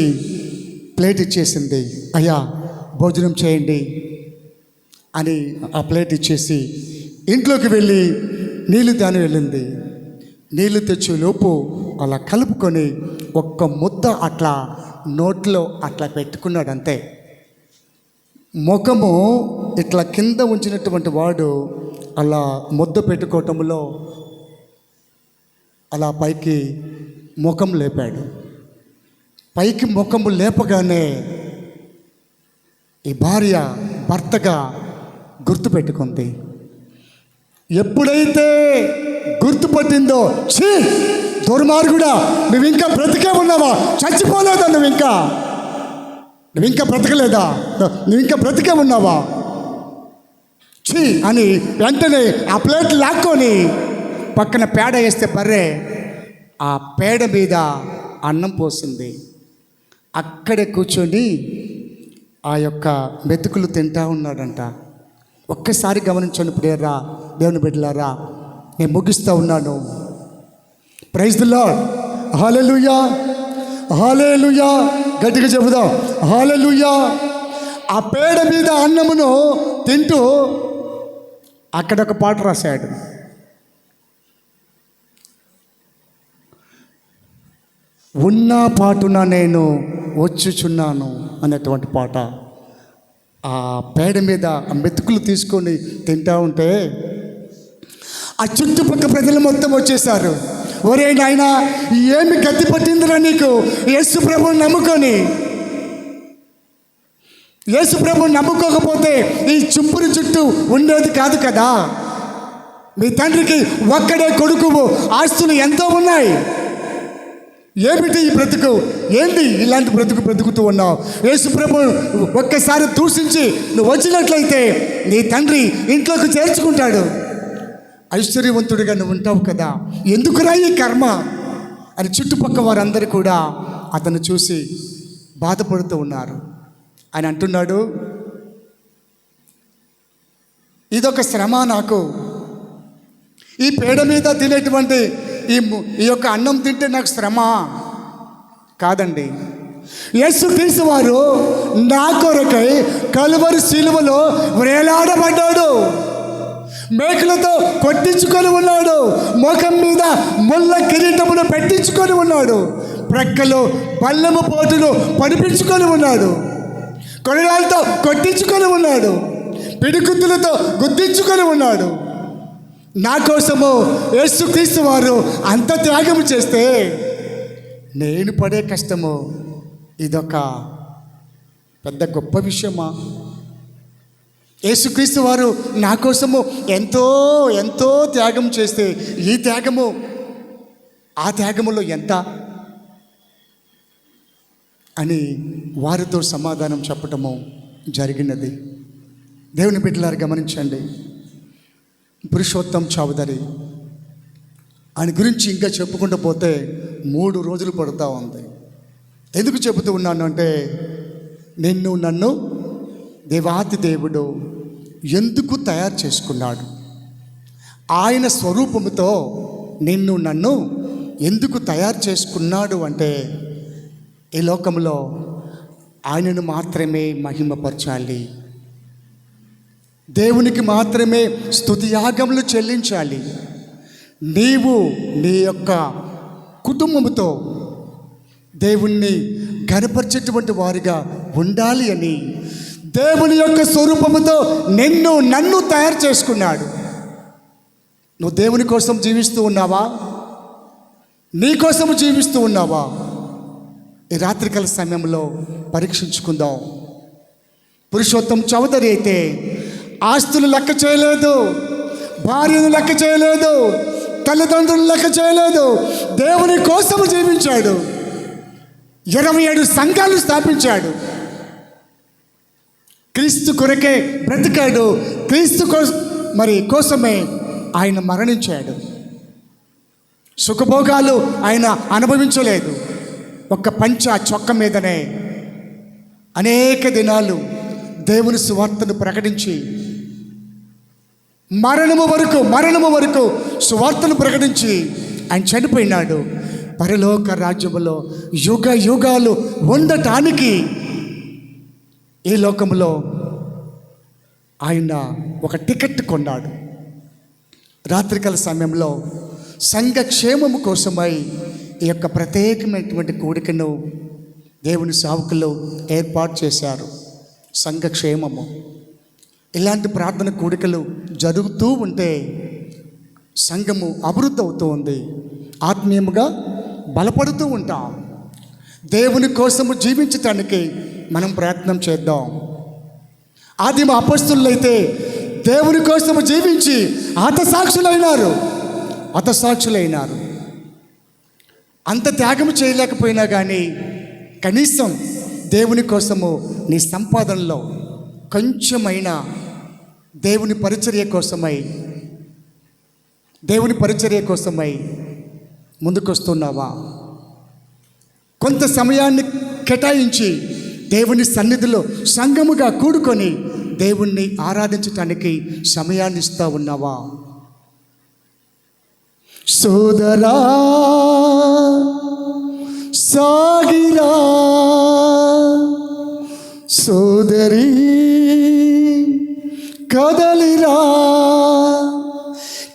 ప్లేట్ ఇచ్చేసింది. అయ్యా భోజనం చేయండి అని ఆ ప్లేట్ ఇచ్చేసి ఇంట్లోకి వెళ్ళి నీళ్ళు దాని వెళ్ళింది. నీళ్ళు తెచ్చే లోపు అలా కలుపుకొని ఒక్క ముద్ద అట్లా నోట్లో అట్లా పెట్టుకున్నాడు, అంతే. ముఖము ఇట్లా కింద ఉంచినటువంటి వాడు అలా ముద్ద పెట్టుకోవటంలో అలా పైకి ముఖం లేపాడు. పైకి ముఖము లేపగానే ఈ భార్య భర్తగా గుర్తుపెట్టుకుంది. ఎప్పుడైతే గుర్తుపట్టిందో, ఛీ దుర్మార్గుడా, నువ్వు ఇంకా బ్రతికే ఉన్నావా? చచ్చిపోలేదా? నువ్వు ఇంకా బ్రతకలేదా? నువ్వు ఇంకా బ్రతికే ఉన్నావా? ఛీ అని వెంటనే ఆ ప్లేట్ లాక్కొని పక్కన పేడ వేస్తే బర్రె ఆ పేడ మీద అన్నం పోసింది. అక్కడే కూర్చొని ఆ యొక్క మెతుకులు తింటా ఉన్నాడంట. ఒక్కసారి గమనించండి ప్రియరా, దేవుని బిడ్డలారా, నేను ముగిస్తూ ఉన్నాను. Praise the Lord. Hallelujah, hallelujah. గట్టిగా చెబుదాం, హల్లెలూయా. ఆ పేడ మీద అన్నమును తింటూ అక్కడ ఒక పాట రాశాడు. ఉన్న పాటున నేను వచ్చుచున్నాను అనేటువంటి పాట. ఆ పేడ మీద ఆ మెతుకులు తీసుకొని తింటా ఉంటే ఆ చుట్టుపక్కల ప్రజలు మొత్తం వచ్చేసారు. ఒరే నాయనా, ఏమి గతి పట్టిందిరా నీకు? యేసు ప్రభువుని నమ్ముకొని, యేసు ప్రభువుని నమ్ముకోకపోతే ఈ చుంపురు చుట్టూ ఉండేది కాదు కదా. మీ తండ్రికి ఒక్కడే కొడుకువు, ఆస్తులు ఎంతో ఉన్నాయి. ఏమిటి ఈ బ్రతుకు? ఏంటి ఇలాంటి బ్రతుకు బ్రతుకుతూ ఉన్నావు? యేసు ప్రభు ఒక్కసారి దూషించి నువ్వు వచ్చినట్లయితే నీ తండ్రి ఇంట్లోకి చేర్చుకుంటాడు, ఐశ్వర్యవంతుడిగా నువ్వు ఉంటావు కదా, ఎందుకురా ఈ కర్మ అని చుట్టుపక్కల వారందరూ కూడా అతను చూసి బాధపడుతూ ఉన్నారు. ఆయన అంటున్నాడు, ఇదొక శ్రమ నాకు. ఈ పేడ మీద తినేటువంటి ఈ యొక్క అన్నం తింటే నాకు శ్రమ కాదండి. యేసుక్రీస్తు వారు నా కొరకై కలువరి శిలువలో వేలాడబడ్డాడు, మేకులతో కొట్టించుకొని ఉన్నాడు, ముఖం మీద ముళ్ళ కిరీటమును పెట్టించుకొని ఉన్నాడు, ప్రక్కలో పల్లెము పోటును పడిపించుకొని ఉన్నాడు, కొరడాలతో కొట్టించుకొని ఉన్నాడు, పిడిగుద్దులతో గుద్దించుకొని ఉన్నాడు. నా కోసము యేసుక్రీస్తు వారు అంత త్యాగం చేస్తే నేను పడే కష్టము ఇదొక పెద్ద గొప్ప విషయమా? యేసుక్రీస్తు వారు నా కోసము ఎంతో ఎంతో త్యాగం చేస్తే ఈ త్యాగము ఆ త్యాగములో ఎంత అని వారితో సమాధానం చెప్పటము జరిగినది. దేవుని బిడ్డలారు గమనించండి. పురుషోత్తం చౌదరి, ఆయన గురించి ఇంకా చెప్పుకుంటూ పోతే 3 రోజులు పడుతూ ఉంది. ఎందుకు చెబుతూ ఉన్నాను అంటే, నన్ను దేవాతి దేవుడు ఎందుకు తయారు చేసుకున్నాడు, ఆయన స్వరూపముతో నన్ను ఎందుకు తయారు చేసుకున్నాడు అంటే, ఈ లోకంలో ఆయనను మాత్రమే మహిమపరచాలి, దేవునికి మాత్రమే స్తుతియాగములు చెల్లించాలి, నీవు నీ యొక్క కుటుంబముతో దేవుణ్ణి ఘనపరిచేటువంటి వారిగా ఉండాలి అని దేవుని యొక్క స్వరూపముతో నన్ను తయారు చేసుకున్నాడు. నువ్వు దేవుని కోసం జీవిస్తూ ఉన్నావా? నీ కోసము జీవిస్తూ ఉన్నావా? ఈ రాత్రికాల సమయంలో పరీక్షించుకుందాం. పురుషోత్తం చౌదరి అయితే ఆస్తులు లెక్క చేయలేదు, భార్యను లెక్క చేయలేదు, తల్లిదండ్రులు లెక్క చేయలేదు, దేవుని కోసము జీవించాడు. 27 సంఘాలు స్థాపించాడు, క్రీస్తు కొరకే బ్రతికాడు, క్రీస్తు కోసమే ఆయన మరణించాడు. సుఖభోగాలు ఆయన అనుభవించలేదు. ఒక్క చొక్క మీదనే అనేక దినాలు దేవుని సువార్తను ప్రకటించి మరణము వరకు సువార్తను ప్రకటించి ఆయన చనిపోయినాడు. పరలోక రాజ్యములో యుగాలు ఉండటానికి ఈ లోకంలో ఆయన ఒక టికెట్ కొన్నాడు. రాత్రికాల సమయంలో సంఘక్షేమము కోసమై ఈ యొక్క ప్రత్యేకమైనటువంటి కూడికను దేవుని సేవకులు ఏర్పాటు చేశారు. సంఘక్షేమము. ఇలాంటి ప్రార్థన కూడికలు జరుగుతూ ఉంటే సంఘము అభివృద్ధి అవుతూ ఉంది, ఆత్మీయముగా బలపడుతూ ఉంటాం. దేవుని కోసము జీవించటానికి మనం ప్రయత్నం చేద్దాం. ఆదిమ అపొస్తలులైతే దేవుని కోసము జీవించి హతసాక్షులైనారు. అంత త్యాగం చేయలేకపోయినా కానీ కనీసం దేవుని కోసము నీ సంపాదనలో కొంచెమైనా దేవుని పరిచర్య కోసమై ముందుకొస్తున్నావా? కొంత సమయాన్ని కేటాయించి దేవుని సన్నిధిలో సంఘముగా కూడుకొని దేవుణ్ణి ఆరాధించటానికి సమయాన్ని ఇస్తా ఉన్నావా? సోదరా సాగిరా, సోదరి కదలిరా,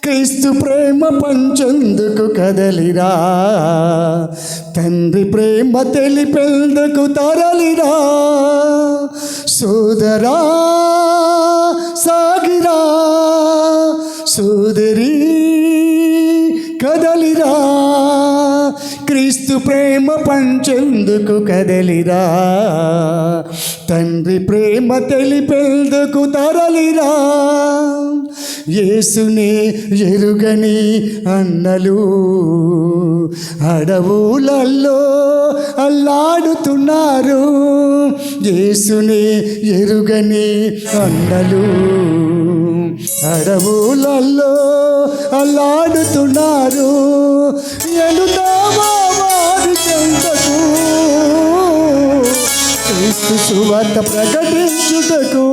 క్రీస్తు ప్రేమ పంచెందుకు కదలిరా, తండ్రి ప్రేమ తెలిపెందుకు తరలిరా. సోదరా సాగిరా, సోదరి కదలిరా, క్రీస్తు ప్రేమ పంచెందుకు కదలిరా, తండ్రి ప్రేమ తెలిపెందుకు తరలిరా. యేసునే ఎరుగని అన్నలు అడవులలో అల్లాడుతున్నారు. యేసునే ఎరుగని అన్నలు అడవులలో అల్లాడుతున్నారు. ఎలుదామా వారి చెంతకు, క్రీస్తు సువార్త ప్రకటించుటకు.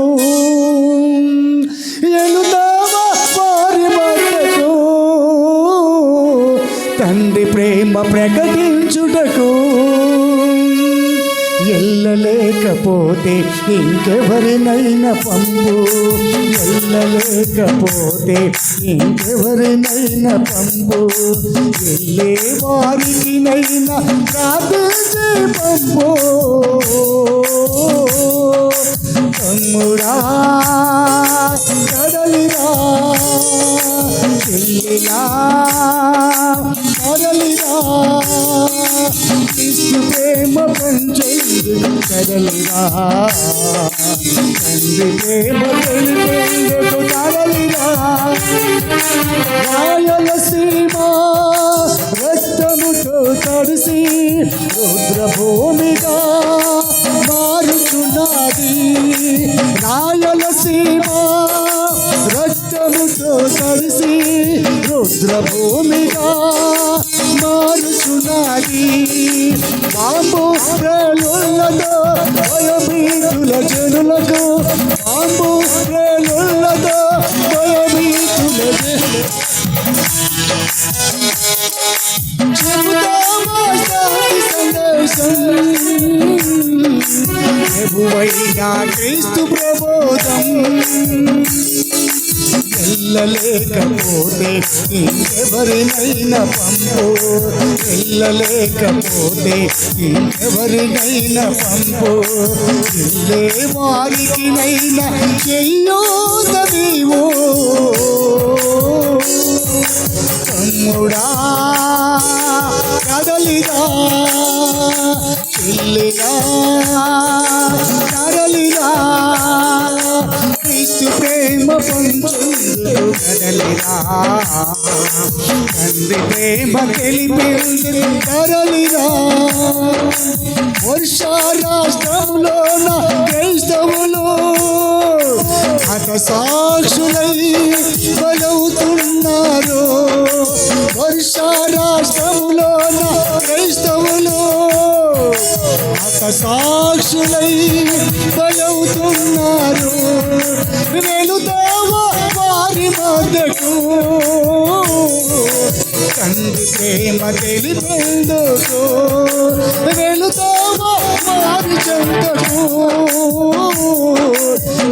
ఎలుదామా వారి మధ్యకు, తండ్రి ప్రేమ ప్రకటించుటకు. ఎల్లలేకపోతే ఇంకెవరినైనా పంపు, ఎల్లలేకపోతే ఇంకెవరినైనా పంపు, వెళ్ళే వారికినైనా ప్రార్థించి పంపు. తమ్ముడా కదలిరా, చెల్లిలా కదలిరా, క్రీస్తు ప్రేమ పంచెందుకు కదలిరా, తండ్రి ప్రేమ తెలిపెందుకు తరలిరా. రాయలసీమ రక్తముతో తడిసి రుద్రభూమిగా మారుతున్నది. రాయలసీమ రక్తముతో తడిసి రుద్రభూమిగా మారుతున్నది. బాంబు స్ప్రేలులతో భయభీతుల జనులకు, బాంబు స్ప్రేలులతో భయభీతుల జనులకు చెబుతామా శాంతి సందేశం. ప్రభువైన క్రీస్తు ప్రబోధం. వెళ్ళలేకపోతే ఇంకెవరినైనా పంపు, వెళ్ళలేకపోతే ఇంకెవరినైనా పంపు, వెళ్ళే వారికినైనా చెయ్యూత నీవు. తమ్ముడా కదలిరా, చెల్లిరా కదలిరా, క్రీస్తు ప్రేమ పంచెందుకు కదలిరా, తండ్రి ప్రేమ తెలిపెందుకు తరలిరా. వర్ష రాష్ట్రంలోన క్రైస్తవులు హతసాక్షులై బలవుతున్నారు. వర్ష రాష్ట్రంలోన క్రైస్తవులు హతసాక్షులై బలవుతున్నారు. వెళుతావా వారి మధ్యకు, తండ్రి ప్రేమ తెలిపేందుకు వెళుతావా వారి చెంతకు,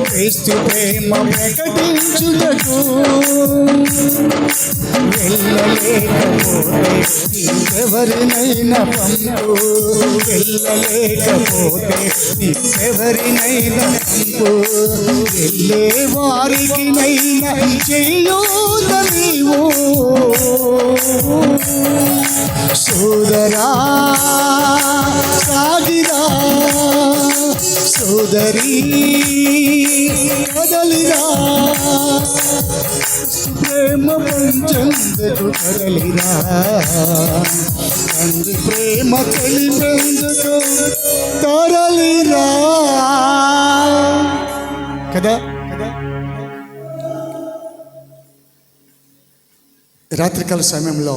క్రీస్తు ప్రేమ ప్రకటించుటకు. వెళ్ళలేకపోతే ఎవరినైనా పంపు, వెళ్ళలేకపోతే ఎవరినైనా పంపు, వెళ్ళే వారికి నైనా చేయూత నీవు. సోదరా సాగిరా, సోదరి కదలిరా, ప్రేమ పంచెందుకు కదలిరా, తండ్రి ప్రేమ తెలిపేందుకు తరలిరా. కదా రాత్రికాల సమయంలో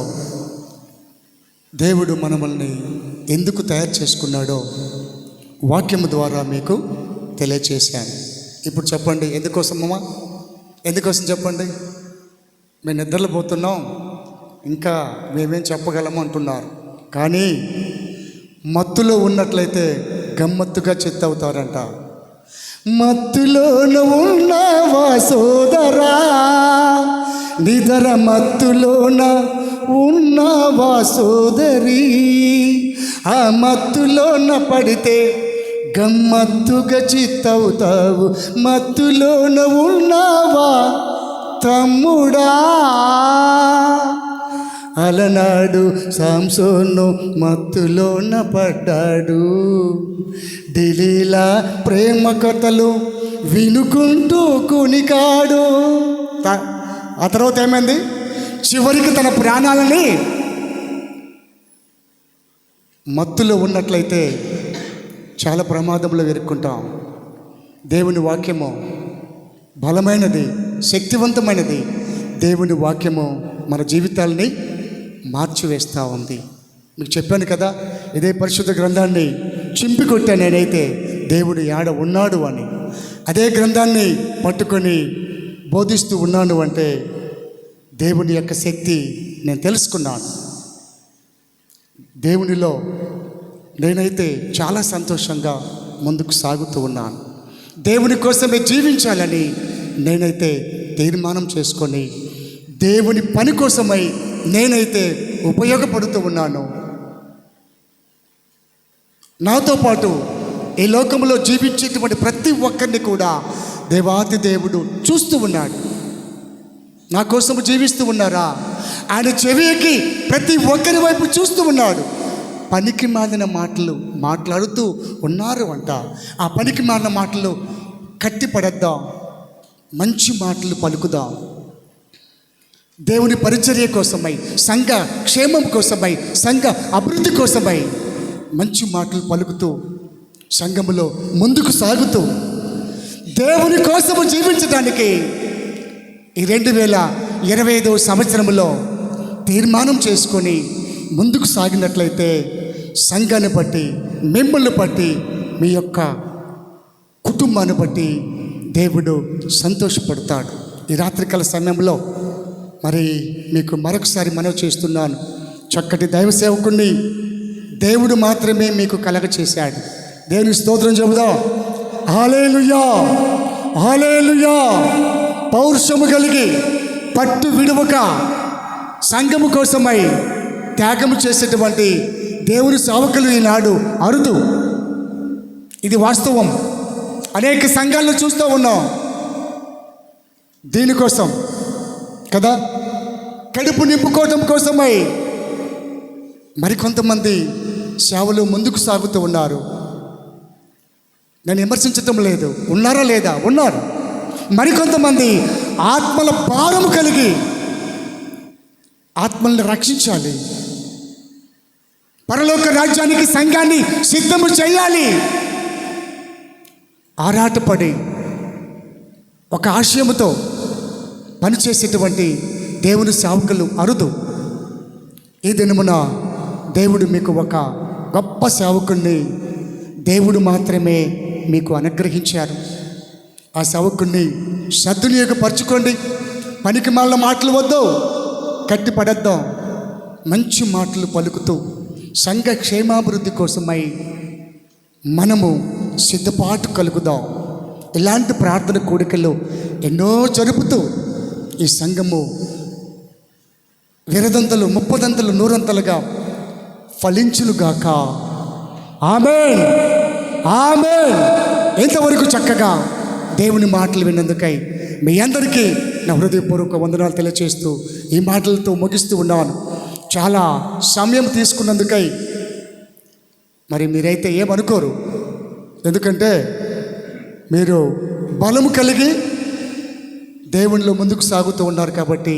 దేవుడు మనల్ని ఎందుకు తయారు చేసుకున్నాడో వాక్యము ద్వారా మీకు తెలియచేశాను. ఇప్పుడు చెప్పండి, ఎందుకోసమమ్మా? ఎందుకోసం చెప్పండి? మేము నిద్రలు పోతున్నాం, ఇంకా మేమేం చెప్పగలము అంటున్నారు. కానీ మత్తులో ఉన్నట్లయితే గమ్మత్తుగా చిత్తవుతారంట. మత్తులోన ఉన్నావా సోదరా, నిద్ర మత్తులోన ఉన్నావా సోదరి, ఆ మత్తులోన పడితే గమ్మత్తుగా చిత్తవుతావు. మత్తులోన ఉన్నావా తమ్ముడా, అలనాడు సంసోను మత్తులోన పడ్డాడు. ఢిల్లీలా ప్రేమ కథలు వినుకుంటూ కునికాడు. ఆ తర్వాత ఏమైంది? చివరికి తన ప్రాణాలని మత్తులో ఉన్నట్లయితే చాలా ప్రమాదంలో ఎదుర్కొంటాం. దేవుని వాక్యము బలమైనది, శక్తివంతమైనది. దేవుని వాక్యము మన జీవితాలని మార్చివేస్తూ ఉంది. మీకు చెప్పాను కదా, ఇదే పరిశుద్ధ గ్రంథాన్ని చింపి కొట్టా నేనైతే దేవుడు యాడ ఉన్నాడు అని. అదే గ్రంథాన్ని పట్టుకొని బోధిస్తూ ఉన్నాను అంటే దేవుని యొక్క శక్తి నేను తెలుసుకున్నాను. దేవునిలో నేనైతే చాలా సంతోషంగా ముందుకు సాగుతూ ఉన్నాను. దేవుని కోసమే జీవించాలని నేనైతే తీర్మానం చేసుకొని దేవుని పని కోసమై నేనైతే ఉపయోగపడుతూ ఉన్నాను. నాతో పాటు ఈ లోకంలో జీవించేటువంటి ప్రతి ఒక్కరిని కూడా దేవాతి దేవుడు చూస్తూ ఉన్నాడు. నా కోసం జీవిస్తూ ఉన్నారా? ఆయన చెవికి ప్రతి ఒక్కరి వైపు చూస్తూ ఉన్నాడు. పనికి మాలిన మాటలు మాట్లాడుతూ ఉన్నారు అంట. ఆ పనికి మాలిన మాటలు కట్టి పడేద్దాం, మంచి మాటలు పలుకుదాం. దేవుని పరిచర్య కోసమై, సంఘ క్షేమం కోసమై, సంఘ అభివృద్ధి కోసమై మంచి మాటలు పలుకుతూ సంఘములో ముందుకు సాగుతూ దేవుని కోసము జీవించడానికి ఈ 2025 సంవత్సరంలో తీర్మానం చేసుకొని ముందుకు సాగినట్లయితే సంఘాన్ని బట్టి, మిమ్మల్ని బట్టి, మీ యొక్క కుటుంబాన్ని బట్టి దేవుడు సంతోషపడతాడు. ఈ రాత్రికాల సమయంలో మరి మీకు మరొకసారి మనవి చేస్తున్నాను, చక్కటి దైవ సేవకుణ్ణి దేవుడు మాత్రమే మీకు కలగ చేశాడు. దేవుని స్తోత్రం చెబుదాం. హల్లెలూయా, హల్లెలూయా. పౌరుషము కలిగి పట్టు విడువక సంఘము కోసమై త్యాగము చేసేటువంటి దేవుని సేవకులు ఈనాడు అరుదు. ఇది వాస్తవం. అనేక సంఘాలను చూస్తూ ఉన్నాం దీనికోసం కదా, కడుపు నింపుకోవడం కోసమై మరికొంతమంది సేవలు ముందుకు సాగుతూ ఉన్నారు. నేను విమర్శించటం లేదు, ఉన్నారా లేదా? ఉన్నారు. మరికొంతమంది ఆత్మల భారము కలిగి ఆత్మల్ని రక్షించాలి, పరలోక రాజ్యానికి సంఘాన్ని సిద్ధము చేయాలి, ఆరాటపడి ఒక ఆశయముతో పనిచేసేటువంటి దేవుని సేవకులు అరుదు. ఈ దినమున దేవుడు మీకు ఒక గొప్ప సేవకుణ్ణి దేవుడు మాత్రమే మీకు అనుగ్రహించారు. ఆ సేవకుణ్ణి సద్వినియోగపరచుకోండి. పనికి మాలిన మాటలు వద్దు, కట్టి పడేద్దాం. మంచి మాటలు పలుకుతూ సంఘ క్షేమాభివృద్ధి కోసమై మనము సిద్ధపాటు కలుగుదాం. ఇలాంటి ప్రార్థన కూడికలు ఎన్నో జరుపుతూ ఈ సంఘము విరదంతలు, ముప్పదంతలు, నూరంతలుగా ఫలించునుగాక. ఆమేన్, ఆమేన్. ఇంతవరకు చక్కగా దేవుని మాటలు విన్నందుకై మీ అందరికీ నా హృదయపూర్వక వందనాలు తెలియచేస్తూ ఈ మాటలతో ముగిస్తూ ఉన్నాను. చాలా సమయం తీసుకున్నందుకై మరి మీరైతే ఏమనుకోరు, ఎందుకంటే మీరు బలము కలిగి దేవునిలో ముందుకు సాగుతూ ఉన్నారు కాబట్టి